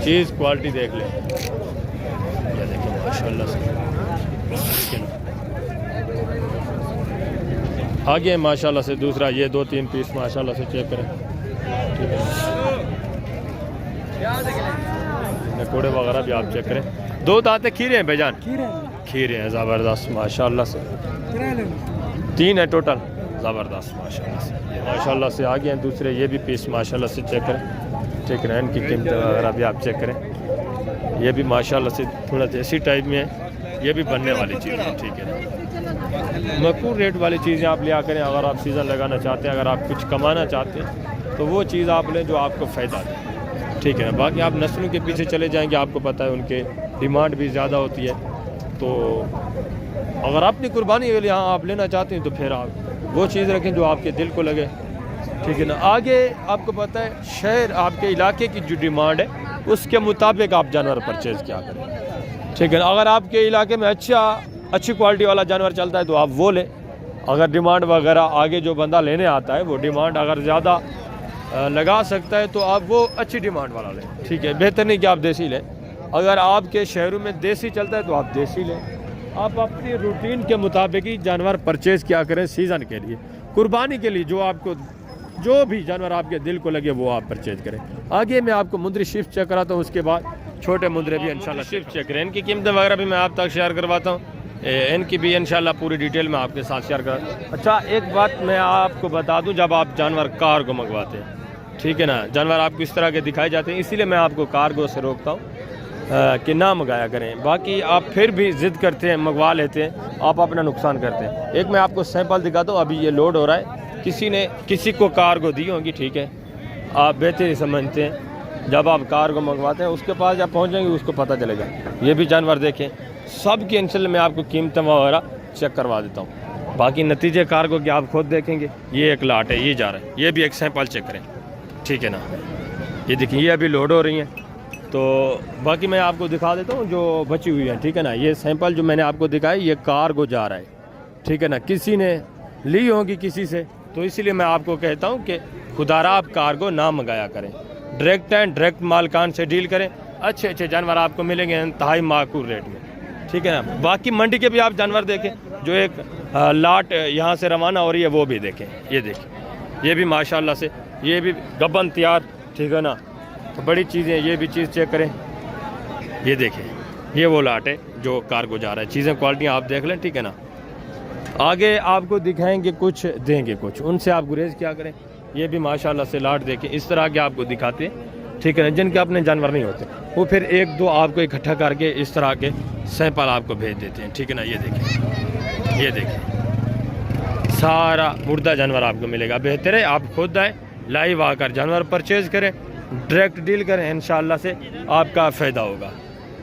चीज़ क्वालिटी देख लें। ये देखिए माशाल्लाह से। आगे माशाल्लाह से दूसरा ये 2-3 पीस माशाल्लाह से चेक करें, ठीक है। नकोड़े वगैरह भी आप चेक करें। 2 दांते खीरे हैं भाईजान? खीरे हैं ज़बरदस्त माशाल्लाह से। 3 है टोटल, ज़बरदस्त माशाल्लाह से। माशाल्लाह से आगे हैं दूसरे ये भी पीस माशाल्लाह से चेक करें, ठीक है। इनकी कीमत वगैरह भी आप चेक करें। ये भी माशाल्लाह से थोड़ा देसी टाइप में है, ये भी बनने वाली चीज़ है, ठीक है। मकबूल रेट वाली चीज़ें आप लिया करें। अगर आप सीज़न लगाना चाहते हैं, अगर आप कुछ कमाना चाहते हैं, तो वो चीज़ आप लें जो आपको फ़ायदा दे, ठीक है ना। बाकी आप नस्लों के पीछे चले जाएंगे, आपको पता है उनके डिमांड भी ज़्यादा होती है। तो अगर अपनी कुर्बानी के लिए यहाँ आप लेना चाहते हैं, तो फिर आप वो चीज़ रखें जो आपके दिल को लगे, ठीक है ना। आगे आपको पता है शहर आपके इलाके की जो डिमांड है उसके मुताबिक आप जानवर परचेज़ किया करें, ठीक है ना। अगर आपके इलाके में अच्छी क्वालिटी वाला जानवर चलता है तो आप वो लें। अगर डिमांड वगैरह आगे जो बंदा लेने आता है वो डिमांड अगर ज़्यादा लगा सकता है तो आप वो अच्छी डिमांड वाला लें, ठीक है। बेहतर नहीं कि आप देसी लें। अगर आपके शहरों में देसी चलता है तो आप देसी लें। आप अपनी रूटीन के मुताबिक ही जानवर परचेज़ किया करें सीज़न के लिए, कुर्बानी के लिए। जो भी जानवर आपके दिल को लगे वो आप परचेज़ करें। आगे मैं आपको मुंद्री शिफ्ट चेक कराता हूँ, उसके बाद छोटे मुंद्रे भी इंशाल्लाह शिफ्ट चेक करें। इनकी कीमतें वगैरह भी मैं आप तक शेयर करवाता हूँ, इनकी भी इंशाल्लाह पूरी डिटेल में आपके साथ शेयर कर। अच्छा एक बात मैं आपको बता दूं, जब आप जानवर कार्गो मंगवाते हैं, ठीक है ना, जानवर आपको इस तरह के दिखाए जाते हैं, इसीलिए मैं आपको कार्गो से रोकता हूं कि ना मंगाया करें। बाकी आप फिर भी ज़िद करते हैं, मंगवा लेते हैं, आप अपना नुकसान करते हैं। एक मैं आपको सैंपल दिखाता हूँ, अभी ये लोड हो रहा है, किसी को कार्गो दी होगी, ठीक है। आप बेहतर समझते हैं, जब आप कार्गो मंगवाते हैं उसके पास जब पहुँचेंगे उसको पता चलेगा। ये भी जानवर देखें, सब की इंशाल्लाह मैं आपको कीमतें वगैरह चेक करवा देता हूँ। बाकी नतीजे कार्गो के आप खुद देखेंगे। ये एक लाट है, ये जा रहा है, ये भी एक सैंपल चेक करें, ठीक है ना। ये देखिए ये अभी लोड हो रही हैं, तो बाकी मैं आपको दिखा देता हूँ जो बची हुई है, ठीक है ना। ये सैंपल जो मैंने आपको दिखाया ये कार्गो जा रहा है, ठीक है ना। किसी ने ली होगी किसी से, तो इसीलिए मैं आपको कहता हूँ कि खुदारा आप कार्गो ना मंगाया करें, डायरेक्ट मालकान से डील करें। अच्छे जानवर आपको मिलेंगे इंतहाई माकूल रेट में, ठीक है ना। बाकी मंडी के भी आप जानवर देखें, जो एक लाट यहाँ से रवाना हो रही है वो भी देखें। ये देखें, ये भी माशाल्लाह से ये भी गबन तैयार, ठीक है ना। तो बड़ी चीज़ें, ये भी चीज़ चेक करें। ये देखें ये वो लाट है जो कार्गो जा रहा है। चीज़ें क्वालिटियाँ आप देख लें, ठीक है ना। आगे आपको दिखाएंगे कुछ, देंगे कुछ, उनसे आप गुरेज क्या करें। ये भी माशाल्लाह से लाट देखें, इस तरह के आपको दिखाते हैं, ठीक है ना। जिनके अपने जानवर नहीं होते वो फिर एक दो आपको इकट्ठा करके इस तरह के सैंपल आपको भेज देते हैं, ठीक है ना। ये देखें, ये देखें, सारा मुर्दा जानवर आपको मिलेगा। बेहतर है आप खुद आए, लाइव आकर जानवर परचेज करें, डायरेक्ट डील करें, इंशाल्लाह से आपका फ़ायदा होगा।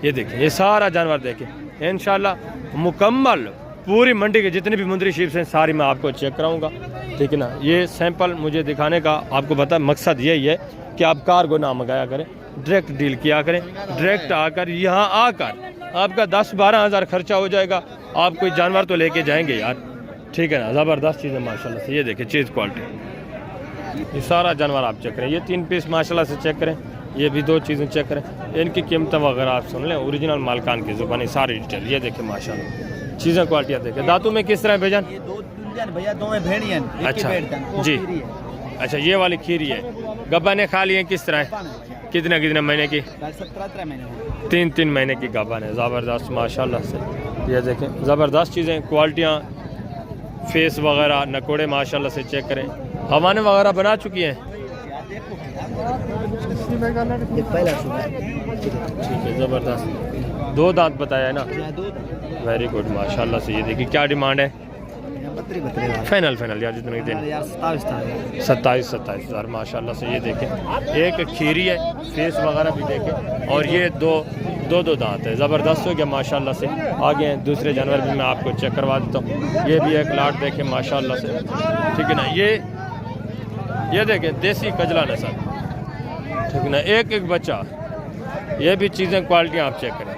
ये देखें, ये सारा जानवर देखें इंशाल्लाह मुकम्मल। पूरी मंडी के जितने भी मुंदरी शीप्स हैं सारी मैं आपको चेक कराऊंगा, ठीक है ना। ये सैंपल मुझे दिखाने का आपको बता मकसद यही है कि आप कार्गो ना मंगाया करें, डायरेक्ट डील किया करें। डायरेक्ट आकर यहाँ आकर आपका 10-12 हज़ार खर्चा हो जाएगा, आप कोई जानवर तो लेके जाएंगे यार, ठीक है ना। ज़बरदस्त चीज़ है माशाल्लाह से। ये देखें चीज़ क्वालिटी, ये सारा जानवर आप चेक करें। ये 3 पीस माशाल्लाह से चेक करें, ये भी 2 चीज़ें चेक करें। इनकी कीमत वगैरह आप सुन लें, ओरिजिनल मालकान की ज़ुबानी सारी डिटेल। ये देखें माशाल्लाह चीज़ें क्वालिटियाँ देखें। दांतों में किस तरह भेजन? ये 2 दुल्हन भैया, 2 में भेड़ियन, एक ही अच्छा भेड़न, वो जी, खीरी है। अच्छा ये वाली खीरी है। गब्बाने खा लिए किस तरह है? कितने कितने महीने की? 17 महीने। 3 महीने की गब्बान है। ज़बरदस्त माशाल्लाह से। ये देखें ज़बरदस्त चीज़ें, क्वालिटियाँ, फेस वगैरह, नकोड़े माशाल्लाह से चेक करें। हवाने वगैरह बना चुकी हैं, ये पहला सुबह ठीक है। ज़बरदस्त 2 दांत बताया है ना, वेरी गुड माशाल्लाह से। ये देखिए क्या डिमांड है? 32 फाइनल यार जितने दें, यार 27 27 हज़ार माशाल्लाह से। ये देखें एक खीरी है, फेस वगैरह भी देखें, और ये दो दांत है। ज़बरदस्त हो गया माशाल्लाह से। आगे दूसरे जानवर भी मैं आपको चेक करवा देता हूँ। ये भी एक लाट देखें माशाल्लाह से, ठीक है ना। ये देखें देसी कजला नस्ल, ठीक है ना। एक बच्चा। ये भी चीज़ें क्वालिटियाँ आप चेक करें,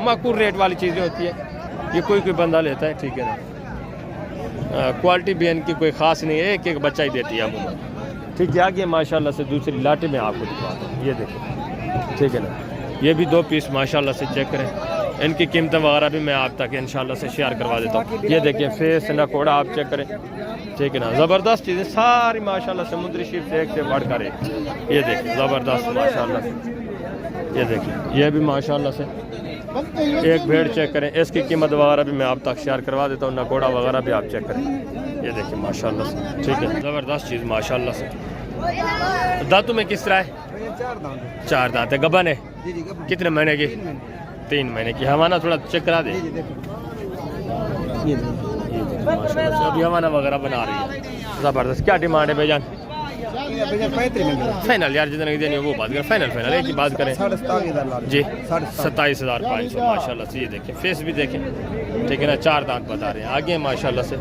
माकूल रेट वाली चीज़ें होती है, ये कोई बंदा लेता है, ठीक है ना। क्वालिटी भी इनकी कोई ख़ास नहीं है, एक बच्चा ही देती है अब, ठीक है। आगे माशाल्लाह से दूसरी लाटे में आपको दिखाता हूँ, ये देखें, ठीक है ना। ये भी 2 पीस माशाल्लाह से चेक करें। इनकी कीमतें वगैरह भी मैं आप तक इंशाल्लाह से शेयर करवा देता हूँ। ये देखिए फेस नकोड़ा आप चेक करें, ठीक है ना। ज़बरदस्त चीज़ें सारी माशाल्लाह से, समुद्री शीप से एक से बढ़कर एक। ये देखिए ज़बरदस्त माशाल्लाह से। ये देखिए ये भी माशाल्लाह से एक भेड़ चेक करें, इसकी कीमत वगैरह भी मैं आप तक शेयर करवा देता हूँ। नकोड़ा वगैरह भी आप चेक करें, ये देखिए माशाल्लाह से, ठीक है। ज़बरदस्त चीज़ माशाल्लाह से। दांतों में किस तरह है? 4 दांत है। गब्बन है कितने महीने की? 3 महीने की। हवाना थोड़ा चेक करा दे। ये माशाल्लाह से अभी हवाना वगैरह बना रही है। ज़बरदस्त। क्या डिमांड है भाईजान? फाइनल यार जितने की देनी है वो बात करें, फाइनल एक ही बात करें जी। 27,500 माशाल्लाह से। ये देखें फेस भी देखें, ठीक है ना। 4 दांत बता रहे हैं। आगे माशाल्लाह से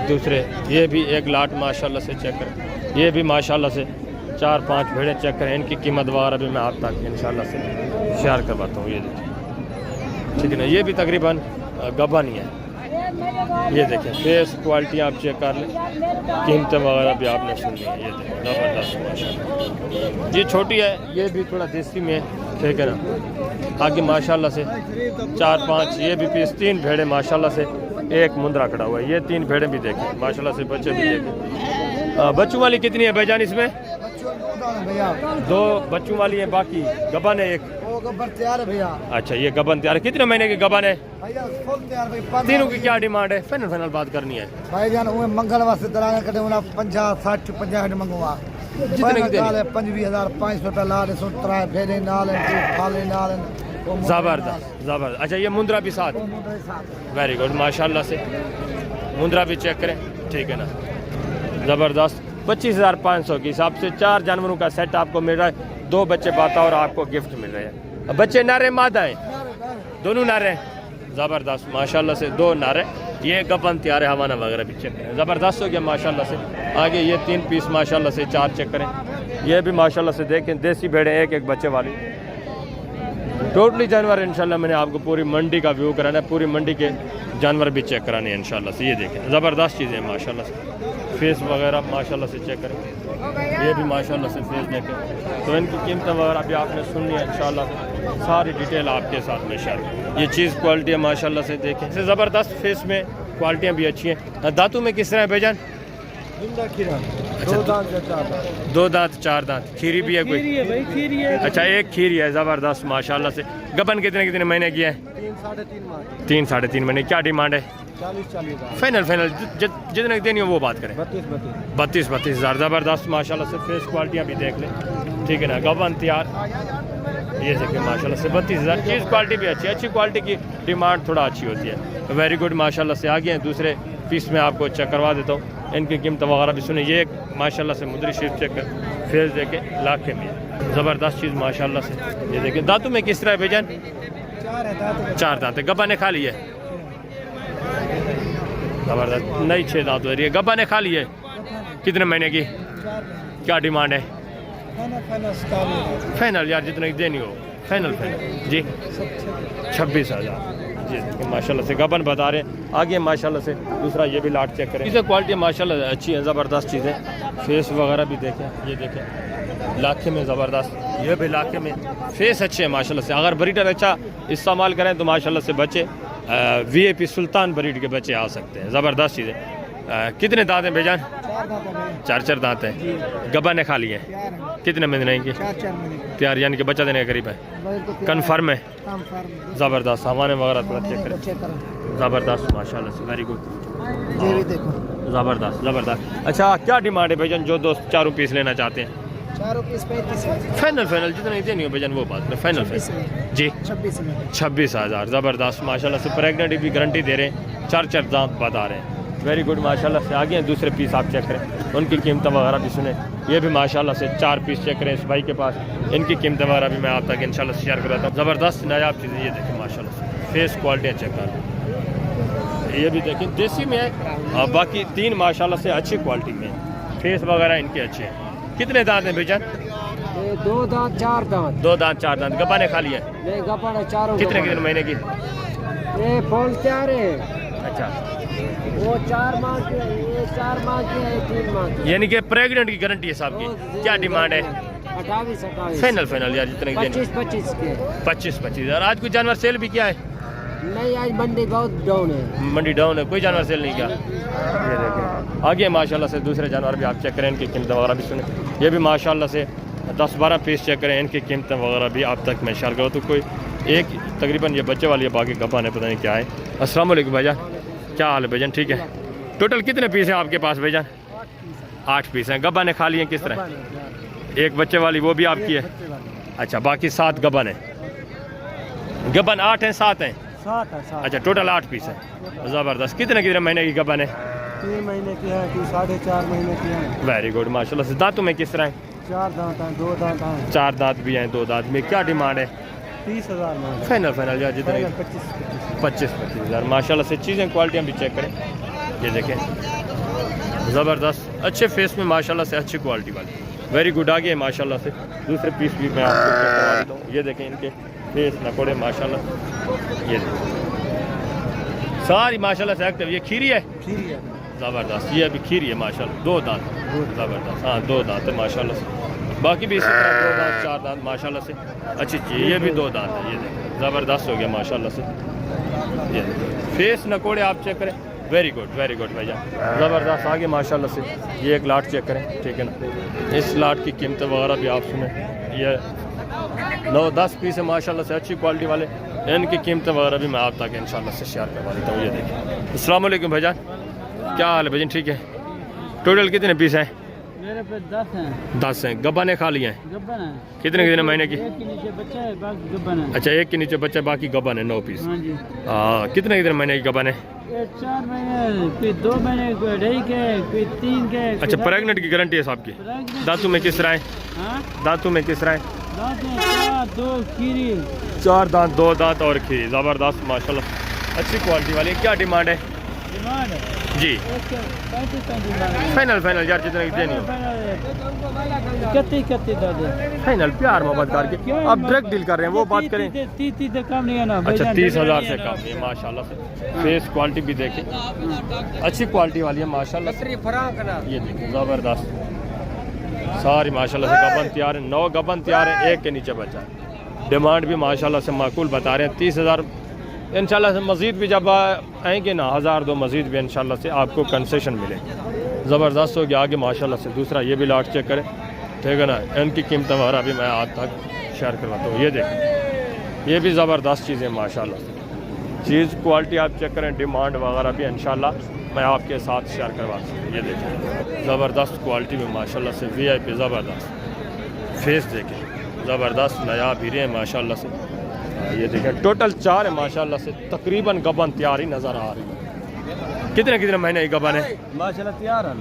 दूसरे, ये भी एक लाट माशाल्लाह से चेक करें। ये भी माशाल्लाह से 4-5 भेड़ें चेक करें। इनकी कीमत वगैरह भी मैं आप तक इंशाल्लाह से शेयर करवाता हूँ। ये देखिए, ठीक है ना। ये भी तकरीबन गब्बानी है। ये देखें फेस क्वालिटी आप चेक कर लें, कीमतें वगैरह भी आपने सुन ली है। ये देखें ज़बरदस्त माशाल्लाह। ये छोटी है, ये भी थोड़ा देसी में, ठीक है ना। आगे माशाल्लाह से 4-5 ये भी पीस, 3 भेड़े माशाल्लाह से, एक मुंदरा खड़ा हुआ है। ये 3 भेड़े भी देखें माशाल्लाह से, बच्चे भी देखें। बच्चों वाली कितनी है भाईजान इसमें? 2 बच्चों वाली है, बाकी गबन है एक। तैयार है भैया। अच्छा ये गबन तैयार है। कितने महीने की गबन है? भैया फुल तैयार भाई। तीनों की क्या डिमांड है? फाइनल बात करनी है भाईजान। उन्हें मंगल वास्ते दलाल कटे उन्हें 50-60-50 मंगवा जितने की देनी? 25,500 रुपये लाल सुतरा फेरे नाल फाले नाल। ज़बरदस्त। अच्छा ये मुंद्रा भी साथ? वेरी गुड माशाल्लाह से। मुंद्रा भी चेक करें, ठीक है ना। ज़बरदस्त। 25,500 के हिसाब से 4 जानवरों का सेट आपको मिल रहा है। 2 बच्चे पाता और आपको गिफ्ट मिल रहे हैं। बच्चे नारे मादा हैं, दोनों नारे हैं। ज़बरदस्त माशाल्लाह से 2 नारे। ये गबन तैयार है। हवाना वगैरह भी चेक करें, ज़बरदस्त हो गया माशाल्लाह से। आगे ये 3 पीस माशाल्लाह से 4 चेक करें। ये भी माशाल्लाह से देखें देसी भेड़े, एक बच्चे वाली। टोटली जानवर इंशाल्लाह मैंने आपको पूरी मंडी का व्यू कराना है, पूरी मंडी के जानवर भी चेक कराने हैं इंशाल्लाह से। ये देखें ज़बरदस्त चीज़ें माशाल्लाह से। फेस वगैरह माशाल्लाह से चेक करें, ये भी माशाल्लाह से फेस देखें। तो इनकी कीमतें वगैरह भी आपने सुननी है इंशाल्लाह, सारी डिटेल आपके साथ में शेयर। ये चीज़ क्वालिटी है माशाल्लाह से देखें, से ज़बरदस्त। फेस में क्वालिटियाँ भी अच्छी हैं। दांतों में किस तरह है भाईजान? जिंदा खीरा, 2 दांत या 4 दांत। 2 दांत 4 दांत। खीरी भी है कोई? खीरी है भाई, खीरी है। अच्छा, एक खीरी है, ज़बरदस्त माशाल्लाह से। गबन कितने कितने महीने की है? 3 साढ़े 3 माह। 3 साढ़े 3 महीने। क्या डिमांड है? 40 हज़ार। फाइनल जितने देनी हो वो बात करें। 32 32 हज़ार। ज़बरदस्त माशाल्लाह से। फेस क्वालिटियाँ भी देख लें, ठीक है ना। गबन तैयार, ये देखिए माशाल्लाह से 32 हज़ार। चीज़ क्वालिटी भी अच्छी क्वालिटी की डिमांड थोड़ा अच्छी होती है। वेरी गुड माशाल्लाह से। आगे हैं दूसरे पीस में आपको चेक करवा देता हूँ, इनकी कीमत वगैरह भी सुने। ये एक माशाल्लाह से मुद्री शीट चेक कर, फेस देखे लाखे में ज़बरदस्त चीज़ माशाल्लाह से। ये देखिए दांतों में किस तरह है भाईजान? 4 दांत है। गब्बा ने खा ली है, ज़बरदस्त। नई 6 दांत हो रही है। गब्बा ने खा ली है। कितने महीने की? क्या डिमांड है? फाइनल यार जितने की देनी हो। फाइनल जी 26 हज़ार जी। माशाल्लाह से गबन बता रहे हैं। आगे माशाल्लाह से दूसरा ये भी लाट चेक करें। इसे क्वालिटी माशाल्लाह अच्छी है, ज़बरदस्त चीज़ें। फेस वगैरह भी देखें, ये देखें लाखे में ज़बरदस्त। ये भी लाखे में फेस अच्छे हैं माशाल्लाह से। अगर ब्रीडर अच्छा इस्तेमाल करें तो माशाल्लाह से बच्चे VIP सुल्तान ब्रीड के बच्चे आ सकते हैं। ज़बरदस्त चीज़ें। कितने दांत हैं भाईजान? 4 दांत हैं। गब्बा ने खा लिए हैं। कितने महीने की? 4 महीने। तैयार यानी कि बच्चा देने के करीब है। कन्फर्म है। ज़बरदस्त। हमारे वगैरह थोड़ा चेक करें। ज़बरदस्त माशाल्लाह से। Very good. ये भी देखो, ज़बरदस्त। अच्छा, क्या डिमांड है भाईजान जो दोस्त 4 पीस लेना चाहते हैं? 4 पीस 35। फाइनल जितने देनी हो भाईजान वो बात करें। फाइनल जी 26 हज़ार। ज़बरदस्त माशाल्लाह से। प्रेगनेंट भी गारंटी दे रहे हैं। 4 दांत बता रहे हैं। वेरी गुड माशाल्लाह से। आगे हैं दूसरे पीस आप चेक करें, उनकी कीमत वगैरह भी सुने। ये भी माशाल्लाह से 4 पीस चेक करें इस भाई के पास, इनकी कीमत वगैरह भी मैं आप तक इंशाल्लाह शेयर कराता हूँ। ज़बरदस्त नायाब चीज़ें ये देखें माशाल्लाह से। फेस क्वालिटियाँ चेक करें, ये भी देखें देसी में है और बाकी 3 माशाल्लाह से अच्छी क्वालिटी में है। फेस वगैरह इनके अच्छे हैं। कितने दांत हैं भैया? 2 दांत 4 दांत। 2 दांत 4 दांत। गब्बा ने खा लिया? गब्बा ने 4। कितने महीने की? ये फॉल तैयार है। अच्छा, वो 4 माह की है, ये 4 माह की है, 3 माह की। यानी कि प्रेगनेंट की गारंटी है साहब की। क्या डिमांड है? 28 फाइनल यार जितने की देनी। 25 के। 25 और आज कोई जानवर सेल भी किया है? नहीं, आज मंडी बहुत डाउन है। मंडी डाउन है, कोई जानवर सेल नहीं किया। ये देखें आगे माशाल्लाह से दूसरे जानवर भी आप चेक करें, इनकी कीमत वगैरह भी सुने। ये भी माशाल्लाह से 10-12 पीस चेक करें, इनकी कीमत वगैरह भी आप तक मैं शेयर करूँ। तो कोई एक तकरीबन ये बच्चे वाली है, बाकी गब्बा ने पता नहीं क्या है। अस्सलाम वालेकुम भाईजान, क्या हाल है भाईजान? ठीक है। टोटल कितने पीस हैं आपके पास भाईजान? 8 पीस हैं। गब्बा ने खा लिए किस तरह? एक बच्चे वाली वो भी आपकी है? अच्छा, बाकी 7 गबन है। गबन 8 हैं 7 हैं? 7 है। अच्छा, टोटल 8 पीस है। ज़बरदस्त। कितने महीने की गबन है? 3 महीने की है, 4.5 महीने की है। वेरी गुड माशाल्लाह से। दांतों में किस तरह है? 4 दांत हैं, 2 दांत हैं। 4 दांत भी हैं, 2 दांत में। क्या डिमांड है? 30 हज़ार में। फाइनल यार जितने 25 हज़ार माशाल्लाह से। चीज़ें क्वालिटियाँ भी चेक करें, ये देखें ज़बरदस्त अच्छे फेस में माशाल्लाह से, अच्छी क्वालिटी वाली। Very good. आगे माशाल्लाह से दूसरे पीस भी मैं आपको चेक करवा देता हूँ। ये देखें इनके फेस नकोड़े माशाल्लाह, ये देखें सारी माशाल्लाह से एक्टिव। ये खीरी है? खीरी है। ज़बरदस्त। ये अभी खीरी है माशाल्लाह। 2 दांत ज़बरदस्त। हाँ 2 दांत है माशाल्लाह से। बाकी भी इसी तरह 2 दांत 4 दांत माशाल्लाह से अच्छी चीज़। ये भी 2 दांत है। ये देखें ज़बरदस्त हो गया माशाल्लाह से। ये फेस नकोड़े आप चेक करें। वेरी गुड भैया, ज़बरदस्त। आगे माशाल्लाह से ये एक लाट चेक करें, ठीक है ना। इस लाट की कीमत वगैरह भी आप सुने। ये 9-10 पीस है माशाल्लाह से, अच्छी क्वालिटी वाले। इनकी कीमत वगैरह भी मैं आप तक इंशाल्लाह से शेयर करवा देता हूँ। ये देखिए। अस्सलाम वालेकुम भाईजान, क्या हाल है भाईजान? ठीक है। टोटल कितने पीस हैं? मेरे पे 10 हैं। 10 हैं। गब्बा ने खा लिए हैं? गब्बन है। कितने महीने की? एक के नीचे बच्चा है, बाकी गब्बन है। अच्छा, एक के नीचे बच्चा, बाकी गब्बन है। 9 पीस। हाँ जी। कितने महीने की गब्बन है? 4 महीने, कोई 2 महीने, कोई 2.5 के, कोई 3 के। अच्छा, प्रेगनेंट की गारंटी है साहब की। दांतों में किस तरह है? हाँ? दांतों में किस तरह है? दांत हैं 4, 2 खीरी। 4 दांत, 2 दांत और खीरी। ज़बरदस्त माशाल्लाह, अच्छी क्वालिटी वाली। क्या डिमांड है? डिमांड है जी 35 फाइनल यार जितने की देनी हो। 31 फाइनल प्यार मोहब्बत करके आप डायरेक्ट डील कर रहे हैं, वो बात करें। 30 से कम नहीं है ना। अच्छा, 30,000 से कम है माशाल्लाह से। फेस क्वालिटी भी देखें, अच्छी क्वालिटी वाली है माशाल्लाह से। ये देखें ज़बरदस्त सारी माशाल्लाह से। गबन तैयार है, 9 गबन तैयार है, एक के नीचे बचा है। डिमांड भी माशाल्लाह से माकूल बता रहे हैं, 30,000। इंशाल्लाह से मज़ीद भी जब आएंगे ना 1000-2 मज़ीद भी इंशाल्लाह से आपको कंसेशन मिले। ज़बरदस्त हो गया। आगे माशाल्लाह से दूसरा ये भी लाट चेक करें, ठीक है ना। इनकी कीमत वगैरह भी मैं आप तक शेयर करवाता हूँ। ये देखें, ये भी ज़बरदस्त चीज़ें माशाल्लाह से, चीज़ क्वालिटी आप चेक करें, डिमांड वगैरह भी इंशाल्लाह मैं आपके साथ शेयर करवाता हूँ। ये देखें, ज़बरदस्त क्वालिटी में माशाल्लाह से VIP ज़बरदस्त फेस देखें, ज़बरदस्त नया भीरे हैं माशाल्लाह से। ये देखें टोटल 4 है माशाल्लाह से, तकरीबन गबन तैयार ही नज़र आ रही है। कितने कितने महीने की गबन है माशाल्लाह तैयार है,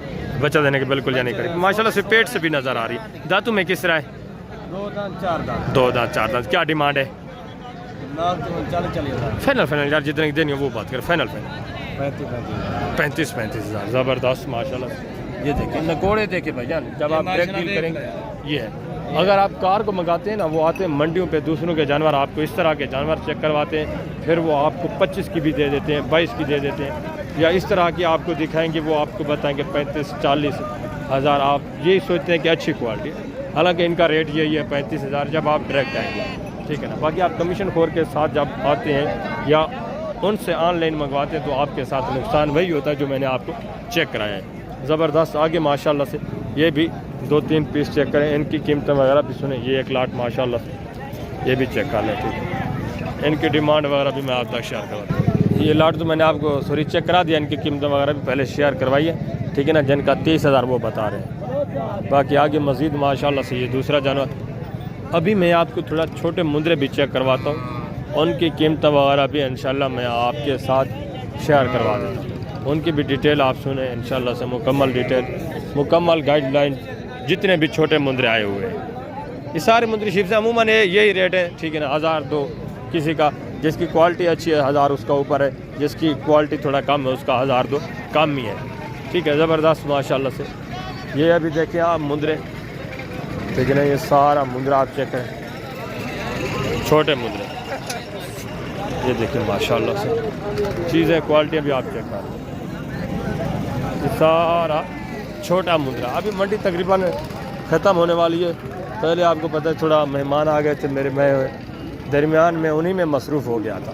बच्चा देने के बिल्कुल या नहीं करेगी माशाल्लाह से। पेट से भी नज़र आ रही है। दांतों में किस तरह है? 2 दांत 4 दांत 2 दांत 4 दांत। क्या डिमांड है? फाइनल फाइनल यार जितने की देनी है वो बात करें। फाइनल 35 हज़ार। ज़बरदस्त माशाल्लाह। ये देखिए नकोड़े देखे भैया, जब आप ब्रेक डील करेंगे ये है। अगर आप कार को मंगाते हैं ना, वो आते हैं मंडियों पे दूसरों के जानवर, आपको इस तरह के जानवर चेक करवाते हैं, फिर वो आपको 25 की भी दे देते हैं, 22 की दे देते हैं, या इस तरह की आपको दिखाएंगे, वो आपको बताएंगे 35-40 हज़ार। आप यही सोचते हैं कि अच्छी क्वालिटी, हालांकि इनका रेट यही है 35 हज़ार जब आप डायरेक्ट आएंगे, ठीक है ना। बाकी आप कमीशन खोर के साथ जब आते हैं या उनसे ऑनलाइन मंगवाते हैं तो आपके साथ नुकसान वही होता है जो मैंने आपको चेक कराया है। ज़बरदस्त आगे माशाल्लाह से ये भी 2-3 पीस चेक करें, इनकी कीमतें वगैरह भी सुने। ये 1 लाट माशाल्लाह से, ये भी चेक कर लें, ठीक है। इनकी डिमांड वगैरह भी मैं आप तक शेयर करवाता हूँ। ये लाट तो मैंने आपको सॉरी चेक करा दिया, इनकी कीमतें वगैरह भी पहले शेयर करवाई है, ठीक है ना, जिनका 30 हज़ार वो बता रहे हैं। बाकी आगे मज़ीद माशाल्लाह से ये दूसरा जानवर, अभी मैं आपको थोड़ा छोटे मुंदरे भी चेक करवाता हूँ, उनकी कीमत वगैरह भी इंशाल्लाह मैं आपके साथ शेयर करवा देता हूँ। उनकी भी डिटेल आप सुने इंशाल्लाह से, मुकम्मल डिटेल, मुकम्मल गाइडलाइन, जितने भी छोटे मुंदरे आए हुए हैं। ये सारे मुंदरी शिप से अमूमन यही रेट है, ठीक है ना। 1000-2 किसी का, जिसकी क्वालिटी अच्छी है 1000 उसका ऊपर है, जिसकी क्वालिटी थोड़ा कम है उसका 1000-2 कम ही है, ठीक है। ज़बरदस्त माशाल्लाह से। ये अभी देखें आप मुंदरे, ठीक है ना, ये सारा मुंदरा आप चेक करें, छोटे मुंदरे, ये देखिए माशाल्लाह से चीज़ें क्वालिटी भी आप चेक करें। ये सारा छोटा मुंदरा, अभी मंडी तकरीबन ख़त्म होने वाली है। पहले आपको पता है थोड़ा मेहमान आ गए थे मेरे, मैं दरमियान में उन्हीं में मसरूफ़ हो गया था,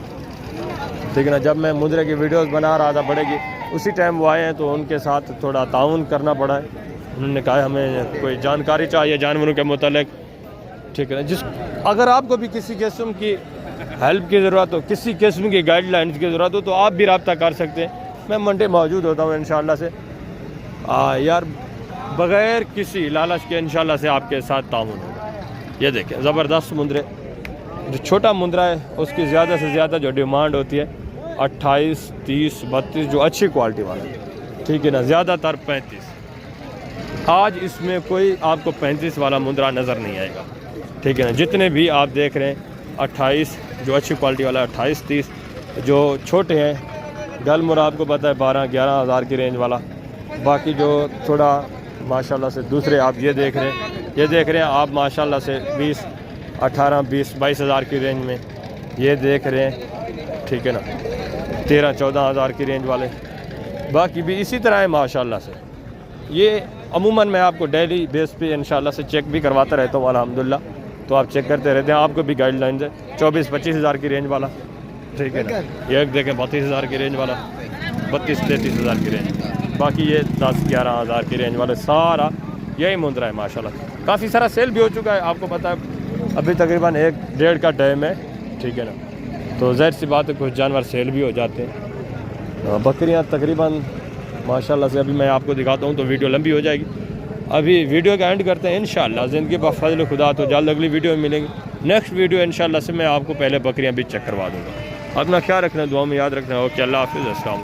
ठीक है ना। जब मैं मुंदरे की वीडियोस बना रहा था बड़े की, उसी टाइम वो आए हैं तो उनके साथ थोड़ा ताउन करना पड़ा है। उन्होंने कहा हमें कोई जानकारी चाहिए जानवरों के मुतालिक, ठीक है ना। अगर आपको भी किसी किस्म की हेल्प की ज़रूरत हो, किसी किस्म की गाइडलाइंस की ज़रूरत हो, तो आप भी रब्ता कर सकते हैं। मैं मंडे मौजूद होता हूँ इंशाल्लाह से, यार बग़ैर किसी लालच के इंशाल्लाह से आपके साथ ताउन होगा। ये देखें ज़बरदस्त मुंदरे, जो छोटा मुंदरा है उसकी ज़्यादा से ज़्यादा जो डिमांड होती है 28, 30, 32 जो अच्छी क्वालिटी वाला, ठीक है ना, ज़्यादातर 35। आज इसमें कोई आपको 35 वाला मुंदरा नज़र नहीं आएगा, ठीक है ना। जितने भी आप देख रहे हैं 28 जो अच्छी क्वालिटी वाला, 28, 30 जो छोटे हैं, गलमुर आपको पता है 12-11 हज़ार की रेंज वाला। बाकी जो थोड़ा माशाल्लाह से दूसरे आप ये देख रहे हैं आप माशाल्लाह से 20, 18, 20, 22 हज़ार की रेंज में ये देख रहे हैं, ठीक है ना, 13, 14 हज़ार की रेंज वाले। बाकी भी इसी तरह है माशाल्लाह से। ये अमूमन मैं आपको डेली बेस पे इंशाल्लाह से चेक भी करवाता रहता हूँ अल्हम्दुलिल्लाह, तो आप चेक करते रहते हैं। आपको भी गाइडलाइंस है 24-25 हज़ार की रेंज वाला, ठीक है ना। ये एक देखें 32 हज़ार की रेंज वाला, 32-33 हज़ार की रेंज। बाकी ये 10-11 हज़ार की रेंज वाले सारा यही मुंदरा है माशाल्लाह। काफ़ी सारा सेल भी हो चुका है, आपको पता है अभी तकरीबन 1-1.5 का टाइम है, ठीक है ना। तो ज़ाहिर सी बात है कुछ जानवर सेल भी हो जाते हैं। बकरियाँ तकरीबन माशाल्लाह से अभी मैं आपको दिखाता हूँ तो वीडियो लंबी हो जाएगी। अभी वीडियो का एंड करते हैं इंशाल्लाह। ज़िंदगी बफ़ज़ल खुदा तो जल्द अगली वीडियो में मिलेंगे। नेक्स्ट वीडियो इंशाल्लाह से मैं आपको पहले बकरियाँ भी चेक करवा दूँगा। अपना ख्याल रखना, दुआ में याद रखना। ओके, अल्लाह हाफ़िज़, अस्सलाम।